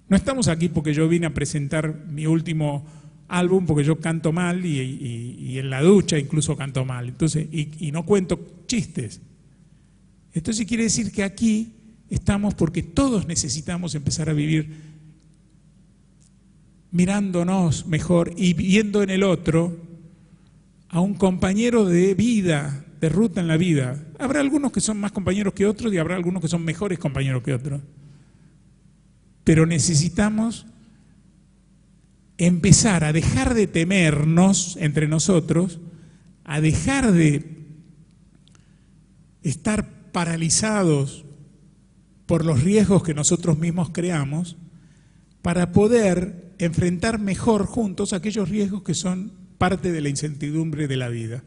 No estamos aquí porque yo vine a presentar mi último álbum porque yo canto mal y en la ducha incluso canto mal, entonces, y no cuento chistes. Entonces quiere decir que aquí estamos porque todos necesitamos empezar a vivir mirándonos mejor y viendo en el otro a un compañero de vida, de ruta en la vida. Habrá algunos que son más compañeros que otros y habrá algunos que son mejores compañeros que otros. Pero necesitamos empezar a dejar de temernos entre nosotros, a dejar de estar paralizados por los riesgos que nosotros mismos creamos, para poder enfrentar mejor juntos aquellos riesgos que son parte de la incertidumbre de la vida,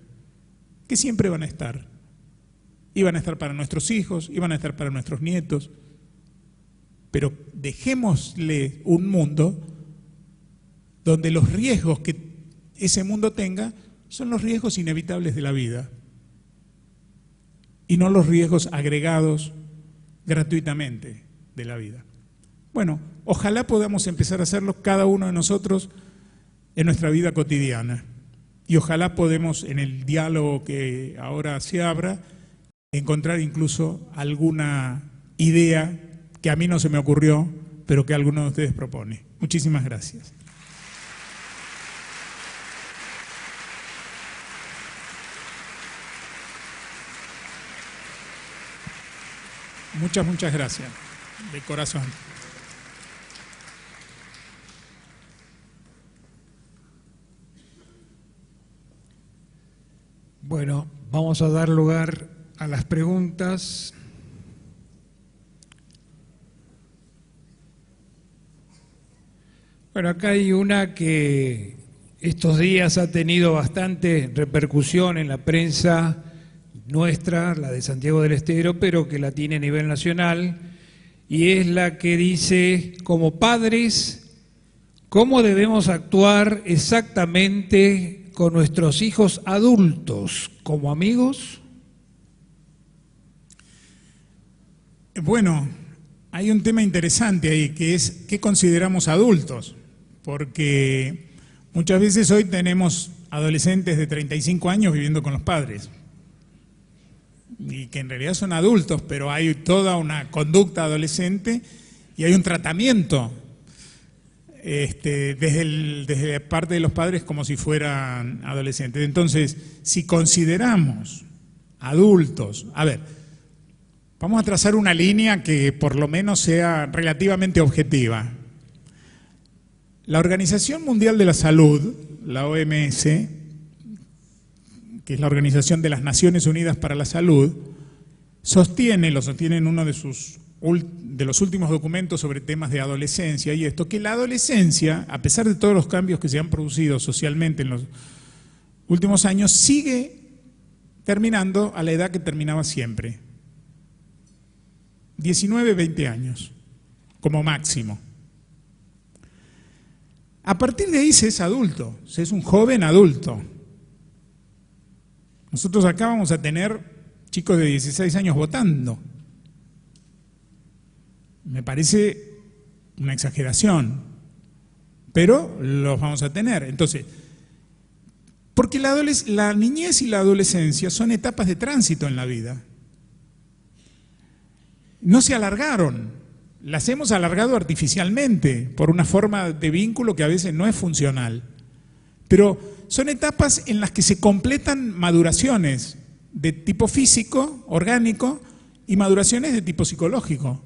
que siempre van a estar. Y van a estar para nuestros hijos, y van a estar para nuestros nietos. pero dejémosle un mundo donde los riesgos que ese mundo tenga son los riesgos inevitables de la vida y no los riesgos agregados gratuitamente de la vida. Bueno, ojalá podamos empezar a hacerlo cada uno de nosotros en nuestra vida cotidiana y ojalá podemos, en el diálogo que ahora se abra, encontrar incluso alguna idea que a mí no se me ocurrió, pero que alguno de ustedes propone. Muchísimas gracias. Muchas gracias, de corazón. Bueno, vamos a dar lugar a las preguntas. Bueno, acá hay una que estos días ha tenido bastante repercusión en la prensa nuestra, la de Santiago del Estero, pero que la tiene a nivel nacional, y es la que dice, como padres, ¿cómo debemos actuar exactamente con nuestros hijos adultos? ¿Como amigos? Bueno, hay un tema interesante ahí, que es ¿qué consideramos adultos? Porque muchas veces hoy tenemos adolescentes de 35 años viviendo con los padres, y que en realidad son adultos, pero hay toda una conducta adolescente y hay un tratamiento desde parte de los padres como si fueran adolescentes. Entonces, si consideramos adultos, a ver, vamos a trazar una línea que por lo menos sea relativamente objetiva. La Organización Mundial de la Salud, la OMS, que es la Organización de las Naciones Unidas para la Salud, lo sostiene en uno de los últimos documentos sobre temas de adolescencia, y esto, que la adolescencia, a pesar de todos los cambios que se han producido socialmente en los últimos años, sigue terminando a la edad que terminaba siempre. 19, 20 años, como máximo. A partir de ahí se es adulto, se es un joven adulto. Nosotros acá vamos a tener chicos de 16 años votando. Me parece una exageración, pero los vamos a tener. Entonces, porque la niñez y la adolescencia son etapas de tránsito en la vida. No se alargaron, las hemos alargado artificialmente por una forma de vínculo que a veces no es funcional. Pero son etapas en las que se completan maduraciones de tipo físico, orgánico, y maduraciones de tipo psicológico,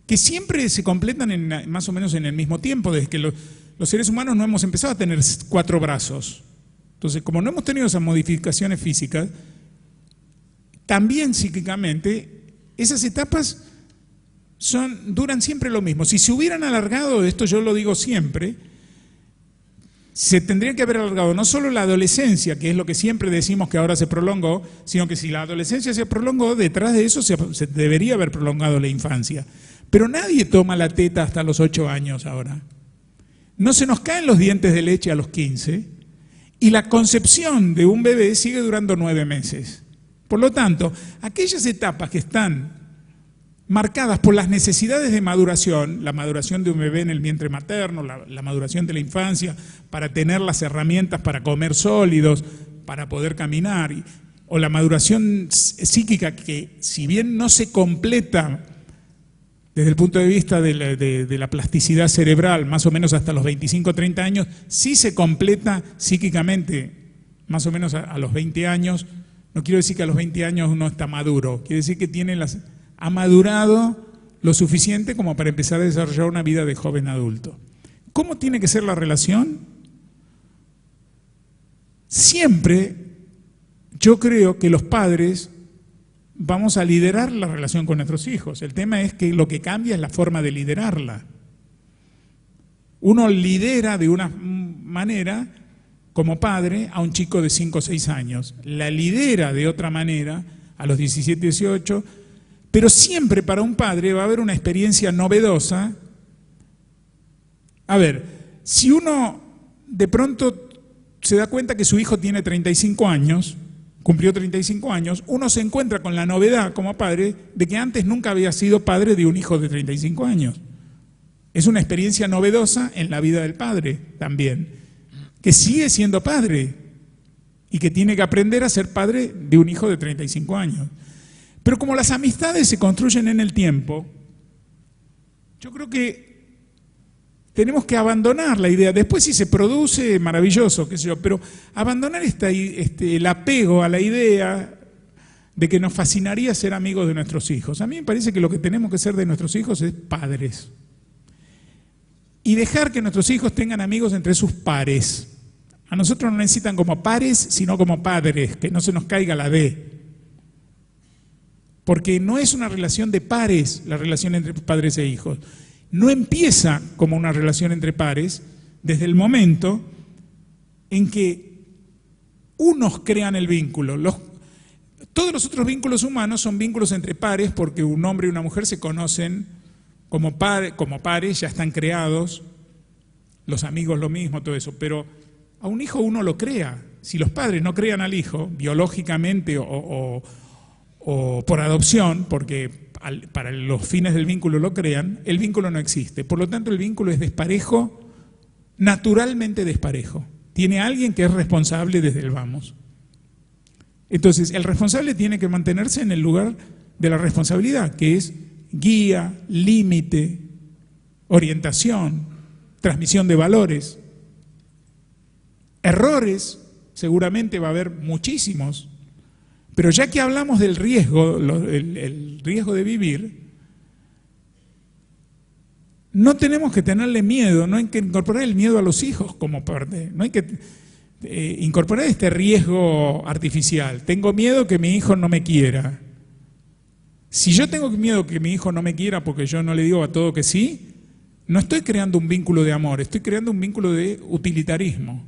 que siempre se completan más o menos en el mismo tiempo, desde que los seres humanos no hemos empezado a tener 4 brazos. Entonces, como no hemos tenido esas modificaciones físicas, también psíquicamente, esas etapas duran siempre lo mismo. Si se hubieran alargado, esto yo lo digo siempre, se tendría que haber alargado no solo la adolescencia, que es lo que siempre decimos que ahora se prolongó, sino que si la adolescencia se prolongó, detrás de eso se debería haber prolongado la infancia. Pero nadie toma la teta hasta los 8 años ahora. No se nos caen los dientes de leche a los 15 y la concepción de un bebé sigue durando 9 meses. Por lo tanto, aquellas etapas que están marcadas por las necesidades de maduración, la maduración de un bebé en el vientre materno, la maduración de la infancia para tener las herramientas para comer sólidos, para poder caminar, o la maduración psíquica que si bien no se completa desde el punto de vista de la plasticidad cerebral, más o menos hasta los 25 o 30 años, sí se completa psíquicamente más o menos a los 20 años. No quiero decir que a los 20 años uno está maduro, quiere decir que ha madurado lo suficiente como para empezar a desarrollar una vida de joven adulto. ¿Cómo tiene que ser la relación? Siempre yo creo que los padres vamos a liderar la relación con nuestros hijos. El tema es que lo que cambia es la forma de liderarla. Uno lidera de una manera como padre a un chico de 5 o 6 años. La lidera de otra manera a los 17, 18, Pero siempre para un padre va a haber una experiencia novedosa. A ver, si uno de pronto se da cuenta que su hijo tiene 35 años, cumplió 35 años, uno se encuentra con la novedad como padre de que antes nunca había sido padre de un hijo de 35 años. Es una experiencia novedosa en la vida del padre también, que sigue siendo padre y que tiene que aprender a ser padre de un hijo de 35 años. Pero como las amistades se construyen en el tiempo, yo creo que tenemos que abandonar la idea. Después si se produce, maravilloso, qué sé yo, pero abandonar el apego a la idea de que nos fascinaría ser amigos de nuestros hijos. A mí me parece que lo que tenemos que ser de nuestros hijos es padres. Y dejar que nuestros hijos tengan amigos entre sus pares. A nosotros no necesitan como pares, sino como padres, que no se nos caiga la D. Porque no es una relación de pares la relación entre padres e hijos. No empieza como una relación entre pares desde el momento en que unos crean el vínculo. Todos los otros vínculos humanos son vínculos entre pares porque un hombre y una mujer se conocen como pares, ya están creados, los amigos lo mismo, todo eso. Pero a un hijo uno lo crea. Si los padres no crean al hijo, biológicamente o por adopción, porque para los fines del vínculo lo crean, el vínculo no existe. Por lo tanto, el vínculo es desparejo, naturalmente desparejo. Tiene alguien que es responsable desde el vamos. Entonces, el responsable tiene que mantenerse en el lugar de la responsabilidad, que es guía, límite, orientación, transmisión de valores. Errores, seguramente va a haber muchísimos. Pero ya que hablamos del riesgo, el riesgo de vivir, no tenemos que tenerle miedo, no hay que incorporar el miedo a los hijos como parte, no hay que incorporar este riesgo artificial. Tengo miedo que mi hijo no me quiera. Si yo tengo miedo que mi hijo no me quiera porque yo no le digo a todo que sí, no estoy creando un vínculo de amor, estoy creando un vínculo de utilitarismo.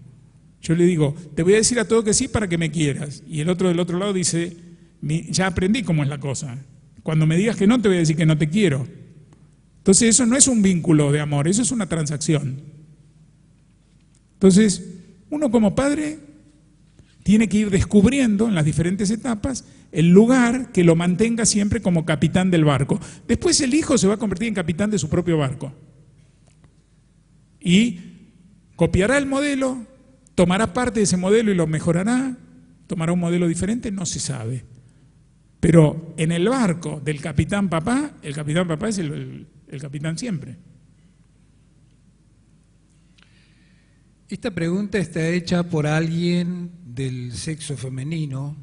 Yo le digo, te voy a decir a todo que sí para que me quieras. Y el otro del otro lado dice, ya aprendí cómo es la cosa. Cuando me digas que no, te voy a decir que no te quiero. Entonces eso no es un vínculo de amor, eso es una transacción. Entonces, uno como padre tiene que ir descubriendo en las diferentes etapas el lugar que lo mantenga siempre como capitán del barco. Después el hijo se va a convertir en capitán de su propio barco. Y copiará el modelo, tomará parte de ese modelo y lo mejorará, tomará un modelo diferente, no se sabe. Pero en el barco del capitán papá, el capitán papá es el capitán siempre. Esta pregunta está hecha por alguien del sexo femenino.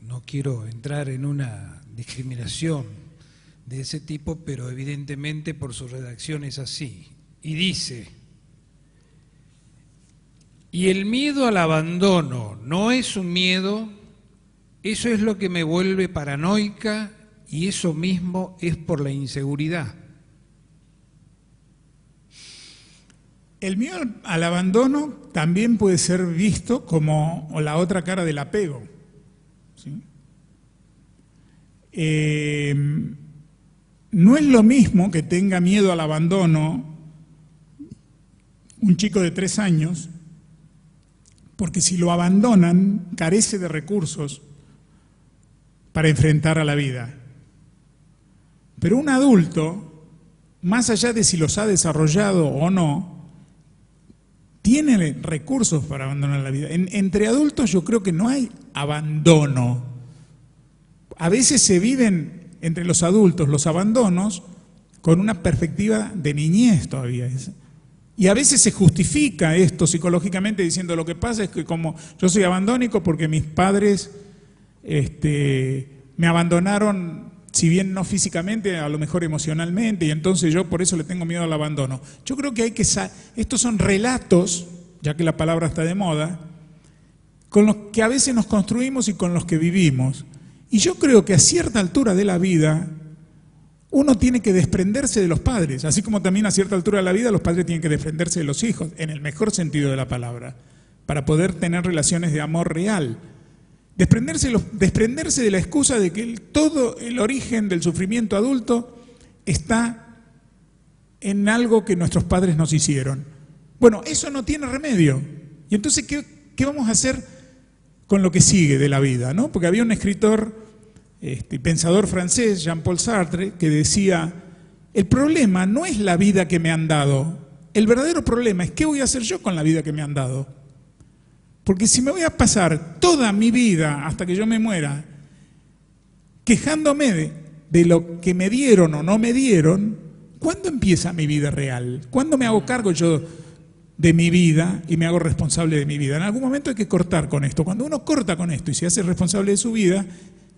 No quiero entrar en una discriminación de ese tipo, pero evidentemente por su redacción es así. Y dice: y el miedo al abandono no es un miedo, eso es lo que me vuelve paranoica y eso mismo es por la inseguridad. El miedo al abandono también puede ser visto como la otra cara del apego. ¿Sí? No es lo mismo que tenga miedo al abandono un chico de 3 años, porque si lo abandonan, carece de recursos para enfrentar a la vida. Pero un adulto, más allá de si los ha desarrollado o no, tiene recursos para abandonar la vida. Entre adultos yo creo que no hay abandono. A veces se viven entre los adultos los abandonos con una perspectiva de niñez todavía. Y a veces se justifica esto psicológicamente diciendo lo que pasa es que como yo soy abandónico porque mis padres me abandonaron, si bien no físicamente, a lo mejor emocionalmente, y entonces yo por eso le tengo miedo al abandono. Yo creo que estos son relatos, ya que la palabra está de moda, con los que a veces nos construimos y con los que vivimos. Y yo creo que a cierta altura de la vida uno tiene que desprenderse de los padres, así como también a cierta altura de la vida los padres tienen que desprenderse de los hijos, en el mejor sentido de la palabra, para poder tener relaciones de amor real. Desprenderse de la excusa de que todo el origen del sufrimiento adulto está en algo que nuestros padres nos hicieron. Bueno, eso no tiene remedio. Y entonces, ¿qué vamos a hacer con lo que sigue de la vida, ¿no? Porque había un escritor, pensador francés, Jean-Paul Sartre, que decía, el problema no es la vida que me han dado, el verdadero problema es qué voy a hacer yo con la vida que me han dado. Porque si me voy a pasar toda mi vida hasta que yo me muera quejándome de lo que me dieron o no me dieron, ¿cuándo empieza mi vida real? ¿Cuándo me hago cargo yo de mi vida y me hago responsable de mi vida? En algún momento hay que cortar con esto. Cuando uno corta con esto y se hace responsable de su vida,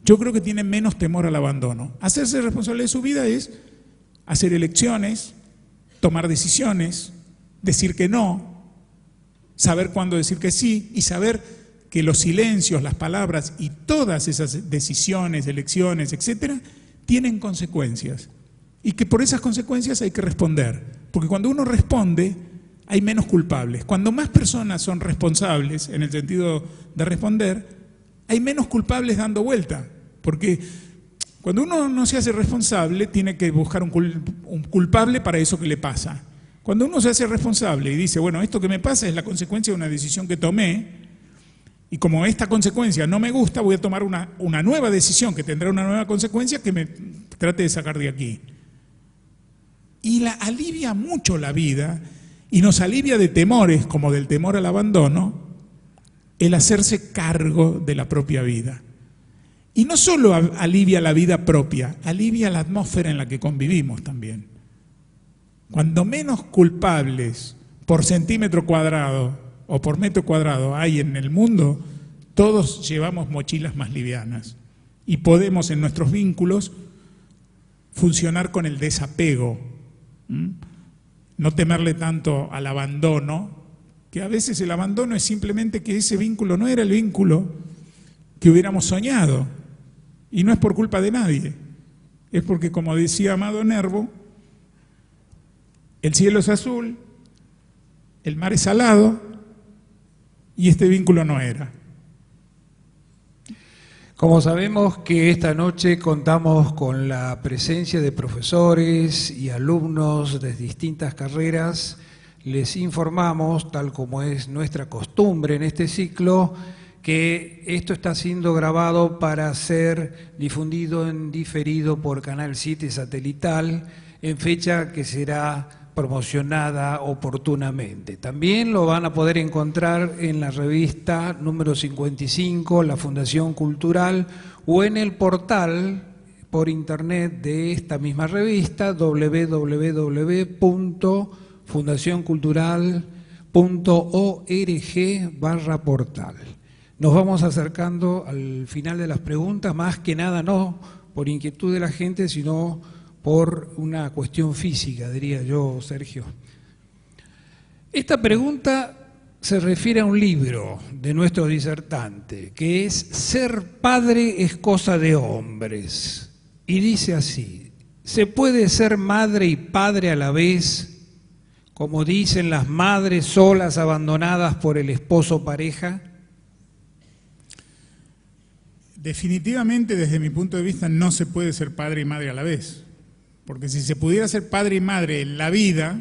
yo creo que tiene menos temor al abandono. Hacerse responsable de su vida es hacer elecciones, tomar decisiones, decir que no, saber cuándo decir que sí y saber que los silencios, las palabras y todas esas decisiones, elecciones, etcétera, tienen consecuencias y que por esas consecuencias hay que responder, porque cuando uno responde hay menos culpables. Cuando más personas son responsables, en el sentido de responder, hay menos culpables dando vuelta, porque cuando uno no se hace responsable tiene que buscar un culpable para eso que le pasa. Cuando uno se hace responsable y dice, bueno, esto que me pasa es la consecuencia de una decisión que tomé, y como esta consecuencia no me gusta, voy a tomar una nueva decisión que tendrá una nueva consecuencia que me trate de sacar de aquí. Y la alivia mucho la vida y nos alivia de temores, como del temor al abandono, el hacerse cargo de la propia vida. Y no solo alivia la vida propia, alivia la atmósfera en la que convivimos también. Cuando menos culpables por centímetro cuadrado o por metro cuadrado hay en el mundo, todos llevamos mochilas más livianas y podemos en nuestros vínculos funcionar con el desapego, no temerle tanto al abandono, que a veces el abandono es simplemente que ese vínculo no era el vínculo que hubiéramos soñado, y no es por culpa de nadie, es porque, como decía Amado Nervo, el cielo es azul, el mar es salado y este vínculo no era. Como sabemos que esta noche contamos con la presencia de profesores y alumnos de distintas carreras, les informamos, tal como es nuestra costumbre en este ciclo, que esto está siendo grabado para ser difundido en diferido por Canal 7 satelital en fecha que será promocionada oportunamente. También lo van a poder encontrar en la revista número 55, La Fundación Cultural, o en el portal por internet de esta misma revista, www.fundacioncultural.org/portal. Nos vamos acercando al final de las preguntas, más que nada no por inquietud de la gente, sino por una cuestión física, diría yo, Sergio. Esta pregunta se refiere a un libro de nuestro disertante, que es Ser padre es cosa de hombres. Y dice así: ¿se puede ser madre y padre a la vez, como dicen las madres solas abandonadas por el esposo o pareja? Definitivamente, desde mi punto de vista, no se puede ser padre y madre a la vez. Porque si se pudiera ser padre y madre en la vida,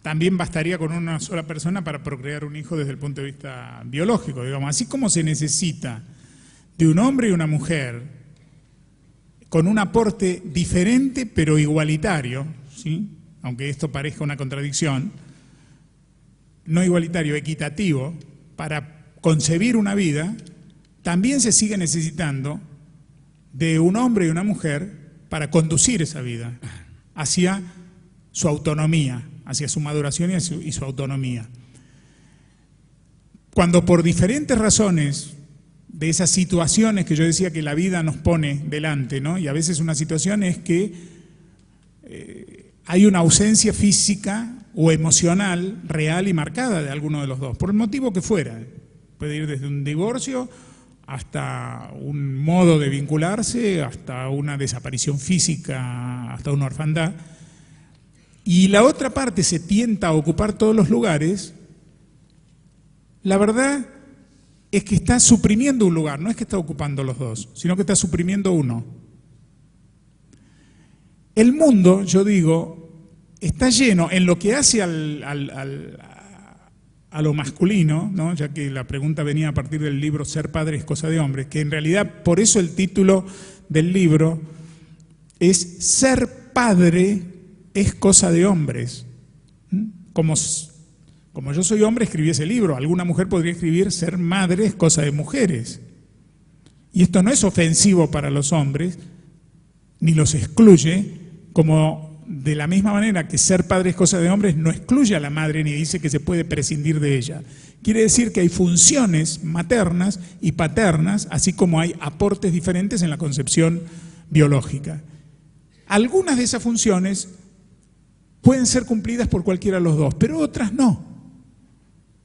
también bastaría con una sola persona para procrear un hijo desde el punto de vista biológico, digamos. Así como se necesita de un hombre y una mujer con un aporte diferente pero igualitario, ¿sí? Aunque esto parezca una contradicción, no igualitario, equitativo, para concebir una vida, también se sigue necesitando de un hombre y una mujer para conducir esa vida hacia su autonomía, hacia su maduración y su autonomía. Cuando por diferentes razones de esas situaciones que yo decía que la vida nos pone delante, ¿no? Y a veces una situación es que hay una ausencia física o emocional real y marcada de alguno de los dos, por el motivo que fuera. Puede ir desde un divorcio hasta un modo de vincularse, hasta una desaparición física, hasta una orfandad, y la otra parte se tienta a ocupar todos los lugares. La verdad es que está suprimiendo un lugar, no es que está ocupando los dos, sino que está suprimiendo uno. El mundo, yo digo, está lleno en lo que hace a lo masculino, ¿no? Ya que la pregunta venía a partir del libro Ser padre es cosa de hombres, que en realidad por eso el título del libro es Ser padre es cosa de hombres. Como yo soy hombre, escribí ese libro. Alguna mujer podría escribir Ser madre es cosa de mujeres. Y esto no es ofensivo para los hombres, ni los excluye, como de la misma manera que ser padre es cosa de hombres no excluye a la madre ni dice que se puede prescindir de ella. Quiere decir que hay funciones maternas y paternas, así como hay aportes diferentes en la concepción biológica. Algunas de esas funciones pueden ser cumplidas por cualquiera de los dos, pero otras no.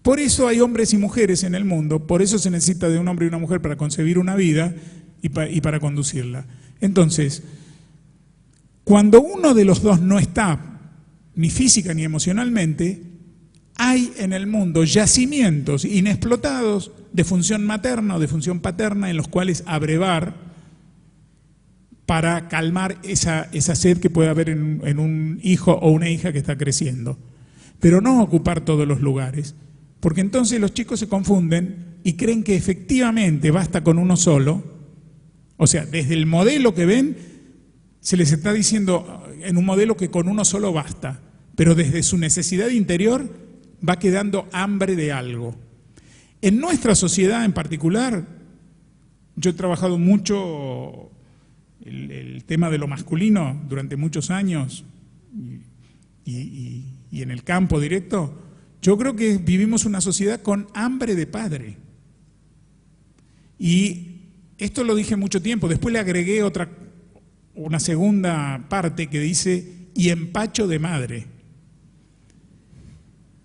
Por eso hay hombres y mujeres en el mundo, por eso se necesita de un hombre y una mujer para concebir una vida y para conducirla. Entonces, cuando uno de los dos no está, ni física ni emocionalmente, hay en el mundo yacimientos inexplotados de función materna o de función paterna en los cuales abrevar para calmar esa sed que puede haber en un hijo o una hija que está creciendo. Pero no ocupar todos los lugares, porque entonces los chicos se confunden y creen que efectivamente basta con uno solo. O sea, desde el modelo que ven, se les está diciendo en un modelo que con uno solo basta, pero desde su necesidad interior va quedando hambre de algo. En nuestra sociedad en particular, yo he trabajado mucho el tema de lo masculino durante muchos años y en el campo directo. Yo creo que vivimos una sociedad con hambre de padre. Y esto lo dije mucho tiempo, después le agregué una segunda parte que dice, y empacho de madre.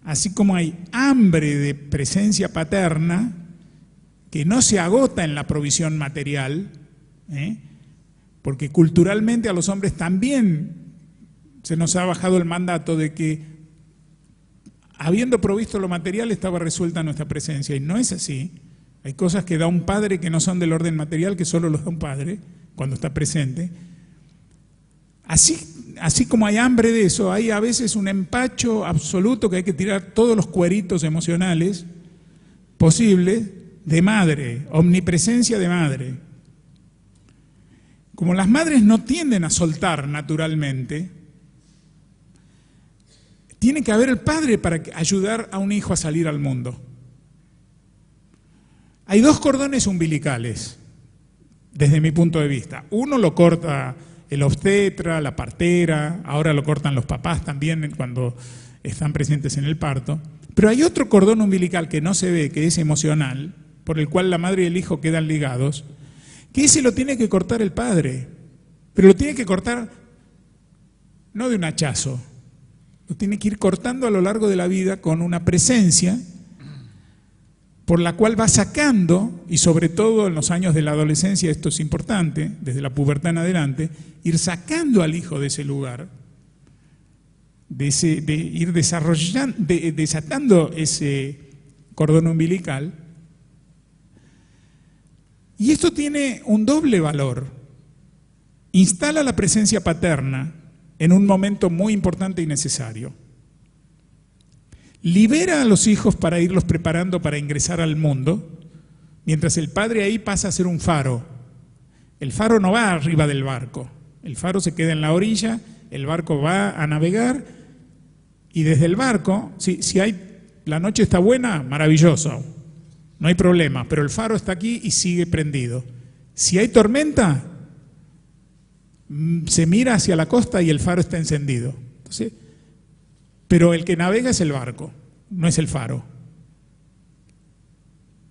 Así como hay hambre de presencia paterna, que no se agota en la provisión material, porque culturalmente a los hombres también se nos ha bajado el mandato de que, habiendo provisto lo material, estaba resuelta nuestra presencia, y no es así. Hay cosas que da un padre que no son del orden material, que solo los da un padre cuando está presente. Así como hay hambre de eso, hay a veces un empacho absoluto que hay que tirar todos los cueritos emocionales posibles de madre, omnipresencia de madre. Como las madres no tienden a soltar naturalmente, tiene que haber el padre para ayudar a un hijo a salir al mundo. Hay dos cordones umbilicales, desde mi punto de vista. Uno lo corta el obstetra, la partera, ahora lo cortan los papás también cuando están presentes en el parto. Pero hay otro cordón umbilical que no se ve, que es emocional, por el cual la madre y el hijo quedan ligados, que ese lo tiene que cortar el padre, pero lo tiene que cortar no de un hachazo, lo tiene que ir cortando a lo largo de la vida con una presencia por la cual va sacando, y sobre todo en los años de la adolescencia esto es importante, desde la pubertad en adelante, ir sacando al hijo de ese lugar, de ir desarrollando, desatando ese cordón umbilical. Y esto tiene un doble valor. Instala la presencia paterna en un momento muy importante y necesario. Libera a los hijos para irlos preparando para ingresar al mundo, mientras el padre ahí pasa a ser un faro. El faro no va arriba del barco, el faro se queda en la orilla, el barco va a navegar y desde el barco, si la noche está buena, maravilloso, no hay problema, pero el faro está aquí y sigue prendido. Si hay tormenta, se mira hacia la costa y el faro está encendido. Entonces, pero el que navega es el barco, no es el faro.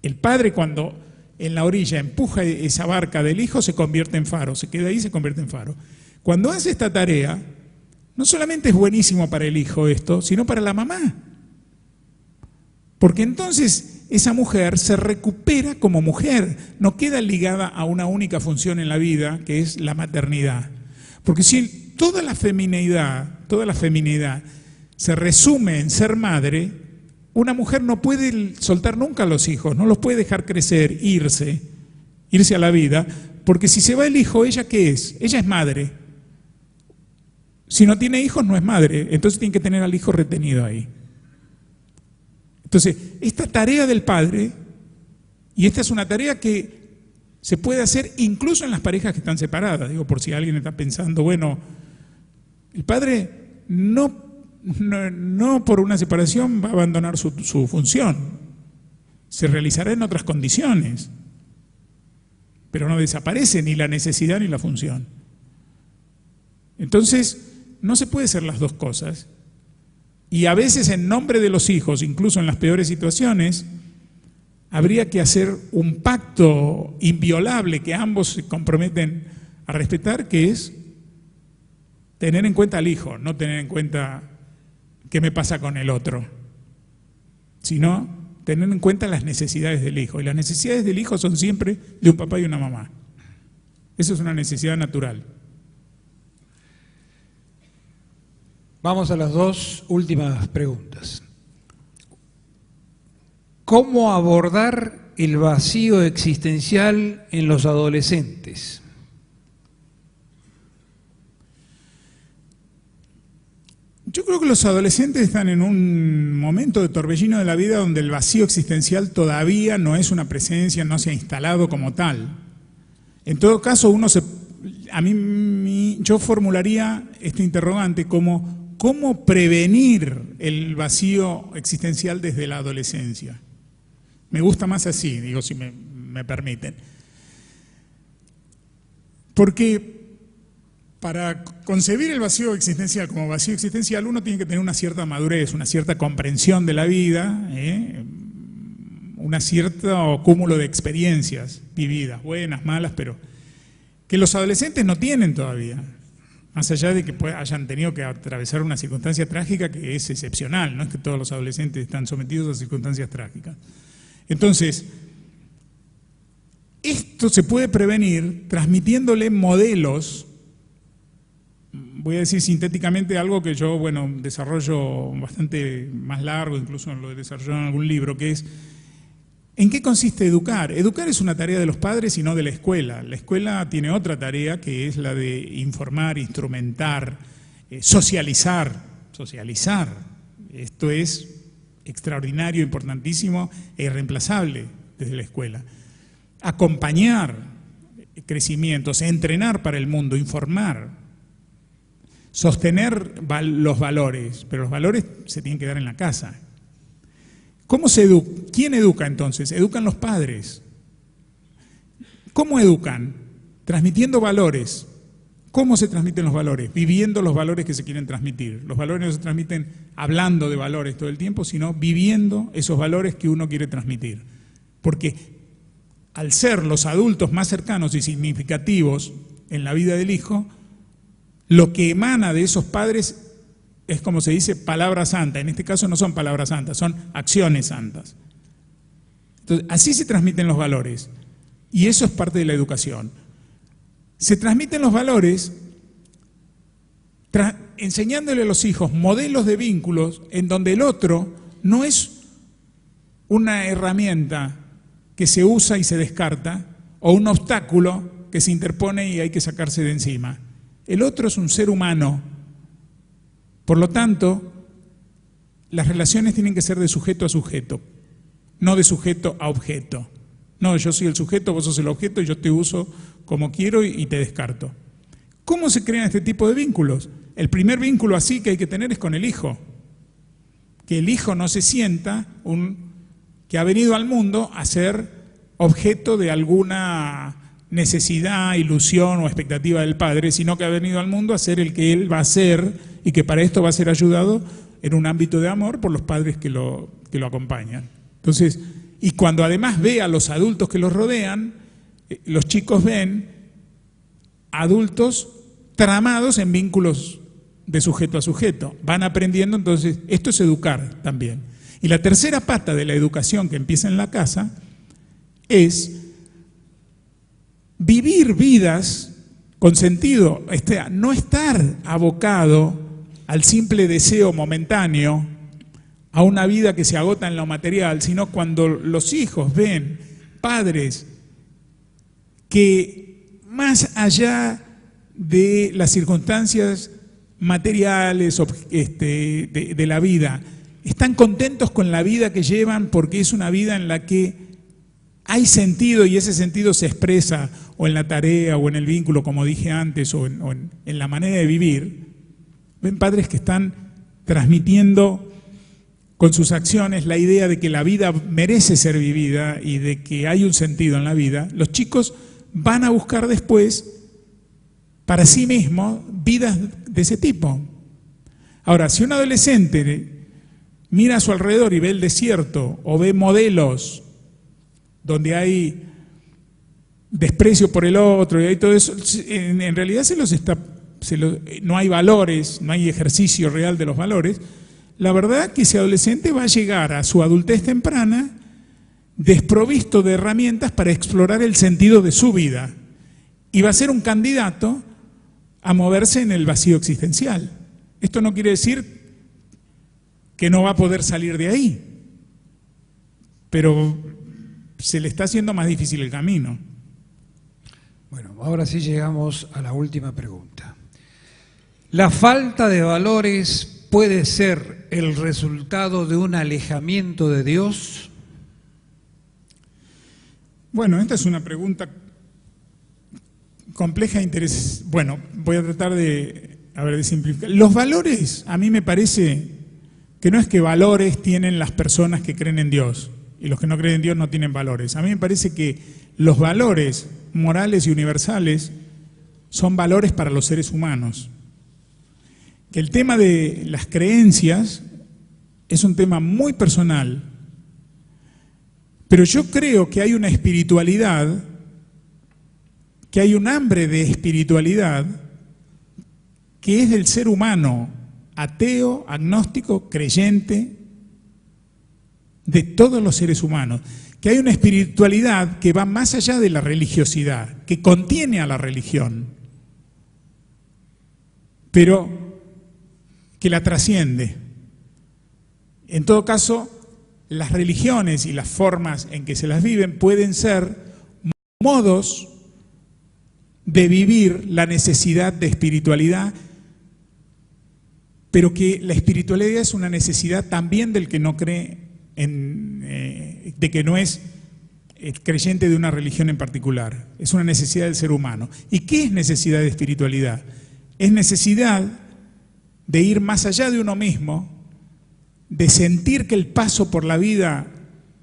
El padre, cuando en la orilla empuja esa barca del hijo, se convierte en faro, se queda ahí y se convierte en faro. Cuando hace esta tarea, no solamente es buenísimo para el hijo esto, sino para la mamá. Porque entonces esa mujer se recupera como mujer, no queda ligada a una única función en la vida, que es la maternidad. Porque si toda la feminidad se resume en ser madre, una mujer no puede soltar nunca a los hijos, no los puede dejar crecer, irse a la vida, porque si se va el hijo, ¿ella qué es? Ella es madre. Si no tiene hijos, no es madre, entonces tiene que tener al hijo retenido ahí. Entonces, esta tarea del padre, y esta es una tarea que se puede hacer incluso en las parejas que están separadas, digo, por si alguien está pensando, bueno, el padre no por una separación va a abandonar su función, se realizará en otras condiciones, pero no desaparece ni la necesidad ni la función. Entonces, no se puede hacer las dos cosas. Y a veces en nombre de los hijos, incluso en las peores situaciones, habría que hacer un pacto inviolable que ambos se comprometen a respetar, que es tener en cuenta al hijo, no tener en cuenta qué me pasa con el otro, sino tener en cuenta las necesidades del hijo. Y las necesidades del hijo son siempre de un papá y una mamá. Eso es una necesidad natural. Vamos a las dos últimas preguntas. ¿Cómo abordar el vacío existencial en los adolescentes? Yo creo que los adolescentes están en un momento de torbellino de la vida donde el vacío existencial todavía no es una presencia, no se ha instalado como tal. En todo caso, yo formularía este interrogante como ¿cómo prevenir el vacío existencial desde la adolescencia? Me gusta más así, digo, si me permiten. Porque para concebir el vacío existencial como vacío existencial, uno tiene que tener una cierta madurez, una cierta comprensión de la vida, un cierto cúmulo de experiencias vividas, buenas, malas, pero que los adolescentes no tienen todavía. Más allá de que hayan tenido que atravesar una circunstancia trágica que es excepcional, no es que todos los adolescentes están sometidos a circunstancias trágicas. Entonces, esto se puede prevenir transmitiéndole modelos, voy a decir sintéticamente algo que yo, desarrollo bastante más largo, incluso lo he desarrollado en algún libro, que es ¿en qué consiste educar? Educar es una tarea de los padres y no de la escuela. La escuela tiene otra tarea que es la de informar, instrumentar, socializar. Esto es extraordinario, importantísimo e irreemplazable desde la escuela. Acompañar crecimientos, entrenar para el mundo, informar, sostener los valores, pero los valores se tienen que dar en la casa. ¿Quién educa entonces? Educan los padres. ¿Cómo educan? Transmitiendo valores. ¿Cómo se transmiten los valores? Viviendo los valores que se quieren transmitir. Los valores no se transmiten hablando de valores todo el tiempo, sino viviendo esos valores que uno quiere transmitir. Porque al ser los adultos más cercanos y significativos en la vida del hijo, lo que emana de esos padres es, como se dice, palabra santa. En este caso no son palabras santas, son acciones santas. Entonces, así se transmiten los valores. Y eso es parte de la educación. Se transmiten los valores enseñándole a los hijos modelos de vínculos en donde el otro no es una herramienta que se usa y se descarta, o un obstáculo que se interpone y hay que sacarse de encima. El otro es un ser humano. Por lo tanto, las relaciones tienen que ser de sujeto a sujeto, no de sujeto a objeto. No, yo soy el sujeto, vos sos el objeto y yo te uso como quiero y te descarto. ¿Cómo se crean este tipo de vínculos? El primer vínculo así que hay que tener es con el hijo. Que el hijo no se sienta que ha venido al mundo a ser objeto de alguna necesidad, ilusión o expectativa del padre, sino que ha venido al mundo a ser el que él va a ser y que para esto va a ser ayudado en un ámbito de amor por los padres que lo acompañan. Entonces, y cuando además ve a los adultos que los rodean, los chicos ven adultos tramados en vínculos de sujeto a sujeto. Van aprendiendo, entonces, esto es educar también. Y la tercera pata de la educación que empieza en la casa es vivir vidas con sentido, no estar abocado al simple deseo momentáneo, a una vida que se agota en lo material, sino cuando los hijos ven padres que más allá de las circunstancias materiales de la vida, están contentos con la vida que llevan porque es una vida en la que hay sentido y ese sentido se expresa o en la tarea o en el vínculo, como dije antes, o en la manera de vivir. Ven padres que están transmitiendo con sus acciones la idea de que la vida merece ser vivida y de que hay un sentido en la vida. Los chicos van a buscar después para sí mismos vidas de ese tipo. Ahora, si un adolescente mira a su alrededor y ve el desierto o ve modelos donde hay desprecio por el otro y hay todo eso, en realidad no hay valores, no hay ejercicio real de los valores. La verdad que ese adolescente va a llegar a su adultez temprana desprovisto de herramientas para explorar el sentido de su vida y va a ser un candidato a moverse en el vacío existencial. Esto no quiere decir que no va a poder salir de ahí, pero se le está haciendo más difícil el camino. Bueno, ahora sí llegamos a la última pregunta. ¿La falta de valores puede ser el resultado de un alejamiento de Dios? Bueno, esta es una pregunta compleja e interesante. Bueno, voy a tratar de simplificar. Los valores, a mí me parece que no es que valores tienen las personas que creen en Dios y los que no creen en Dios no tienen valores. A mí me parece que los valores morales y universales son valores para los seres humanos. Que el tema de las creencias es un tema muy personal, pero yo creo que hay una espiritualidad, que hay un hambre de espiritualidad que es del ser humano, ateo, agnóstico, creyente, de todos los seres humanos, que hay una espiritualidad que va más allá de la religiosidad, que contiene a la religión, pero que la trasciende. En todo caso, las religiones y las formas en que se las viven pueden ser modos de vivir la necesidad de espiritualidad, pero que la espiritualidad es una necesidad también del que no cree de que no es creyente de una religión en particular. Es una necesidad del ser humano. ¿Y qué es necesidad de espiritualidad? Es necesidad de ir más allá de uno mismo, de sentir que el paso por la vida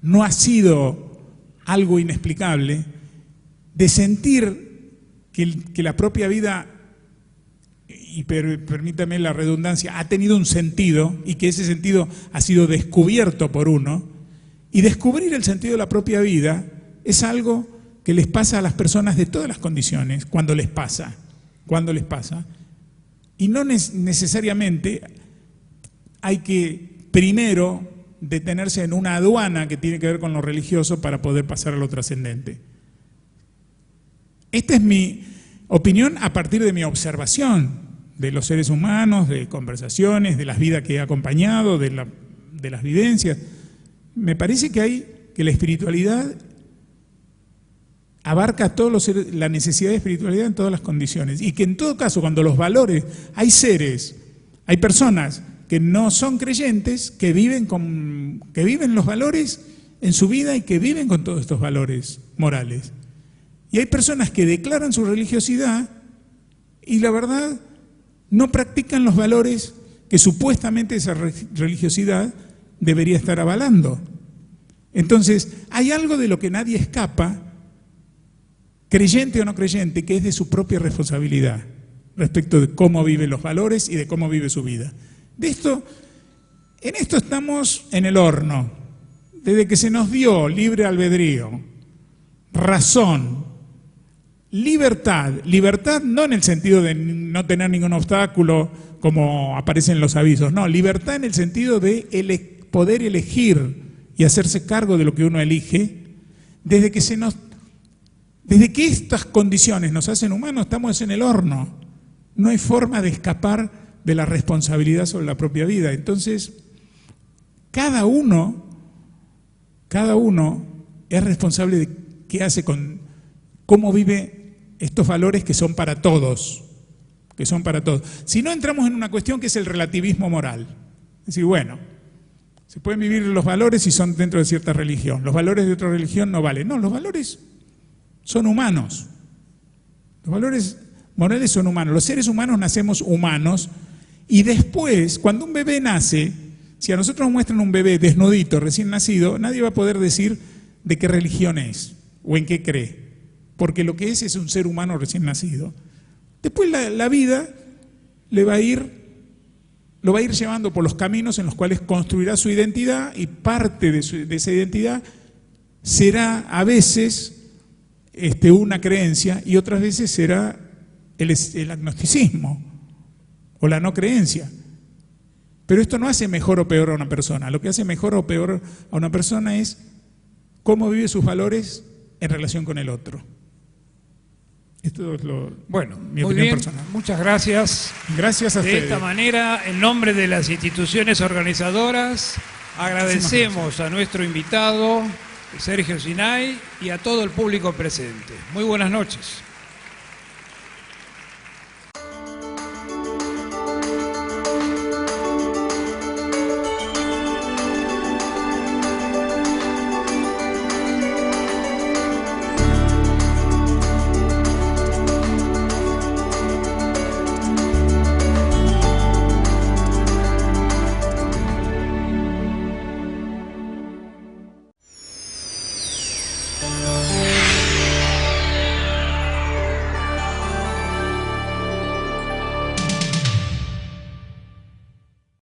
no ha sido algo inexplicable, de sentir que la propia vida, y permítame la redundancia, ha tenido un sentido y que ese sentido ha sido descubierto por uno, y descubrir el sentido de la propia vida es algo que les pasa a las personas de todas las condiciones, cuando les pasa, y no necesariamente hay que primero detenerse en una aduana que tiene que ver con lo religioso para poder pasar a lo trascendente. Esta es mi opinión a partir de mi observación de los seres humanos, de conversaciones, de las vidas que he acompañado, de las vivencias. Me parece que la espiritualidad abarca a todos los seres, la necesidad de espiritualidad en todas las condiciones, y que en todo caso, cuando los valores, hay personas que no son creyentes, que viven los valores en su vida y que viven con todos estos valores morales. Y hay personas que declaran su religiosidad y la verdad no practican los valores que supuestamente esa religiosidad debería estar avalando. Entonces, hay algo de lo que nadie escapa, creyente o no creyente, que es de su propia responsabilidad respecto de cómo vive los valores y de cómo vive su vida. En esto estamos en el horno, desde que se nos dio libre albedrío, razón, libertad no en el sentido de no tener ningún obstáculo como aparece en los avisos, no, libertad en el sentido de poder elegir y hacerse cargo de lo que uno elige, desde que estas condiciones nos hacen humanos, estamos en el horno, no hay forma de escapar de la responsabilidad sobre la propia vida. Entonces, cada uno es responsable de qué hace con cómo vive estos valores que son para todos, Si no, entramos en una cuestión que es el relativismo moral. Es decir, bueno, se pueden vivir los valores si son dentro de cierta religión. Los valores de otra religión no valen. No, los valores son humanos. Los valores morales son humanos. Los seres humanos nacemos humanos y después, cuando un bebé nace, si a nosotros nos muestran un bebé desnudito, recién nacido, nadie va a poder decir de qué religión es o en qué cree, porque lo que es un ser humano recién nacido. Después la vida lo va a ir llevando por los caminos en los cuales construirá su identidad, y parte de esa identidad será a veces una creencia y otras veces será el agnosticismo o la no creencia. Pero esto no hace mejor o peor a una persona. Lo que hace mejor o peor a una persona es cómo vive sus valores en relación con el otro. Esto es mi opinión personal. Muchas gracias. Gracias a ustedes. De esta manera, en nombre de las instituciones organizadoras, agradecemos a nuestro invitado, Sergio Sinay, y a todo el público presente. Muy buenas noches.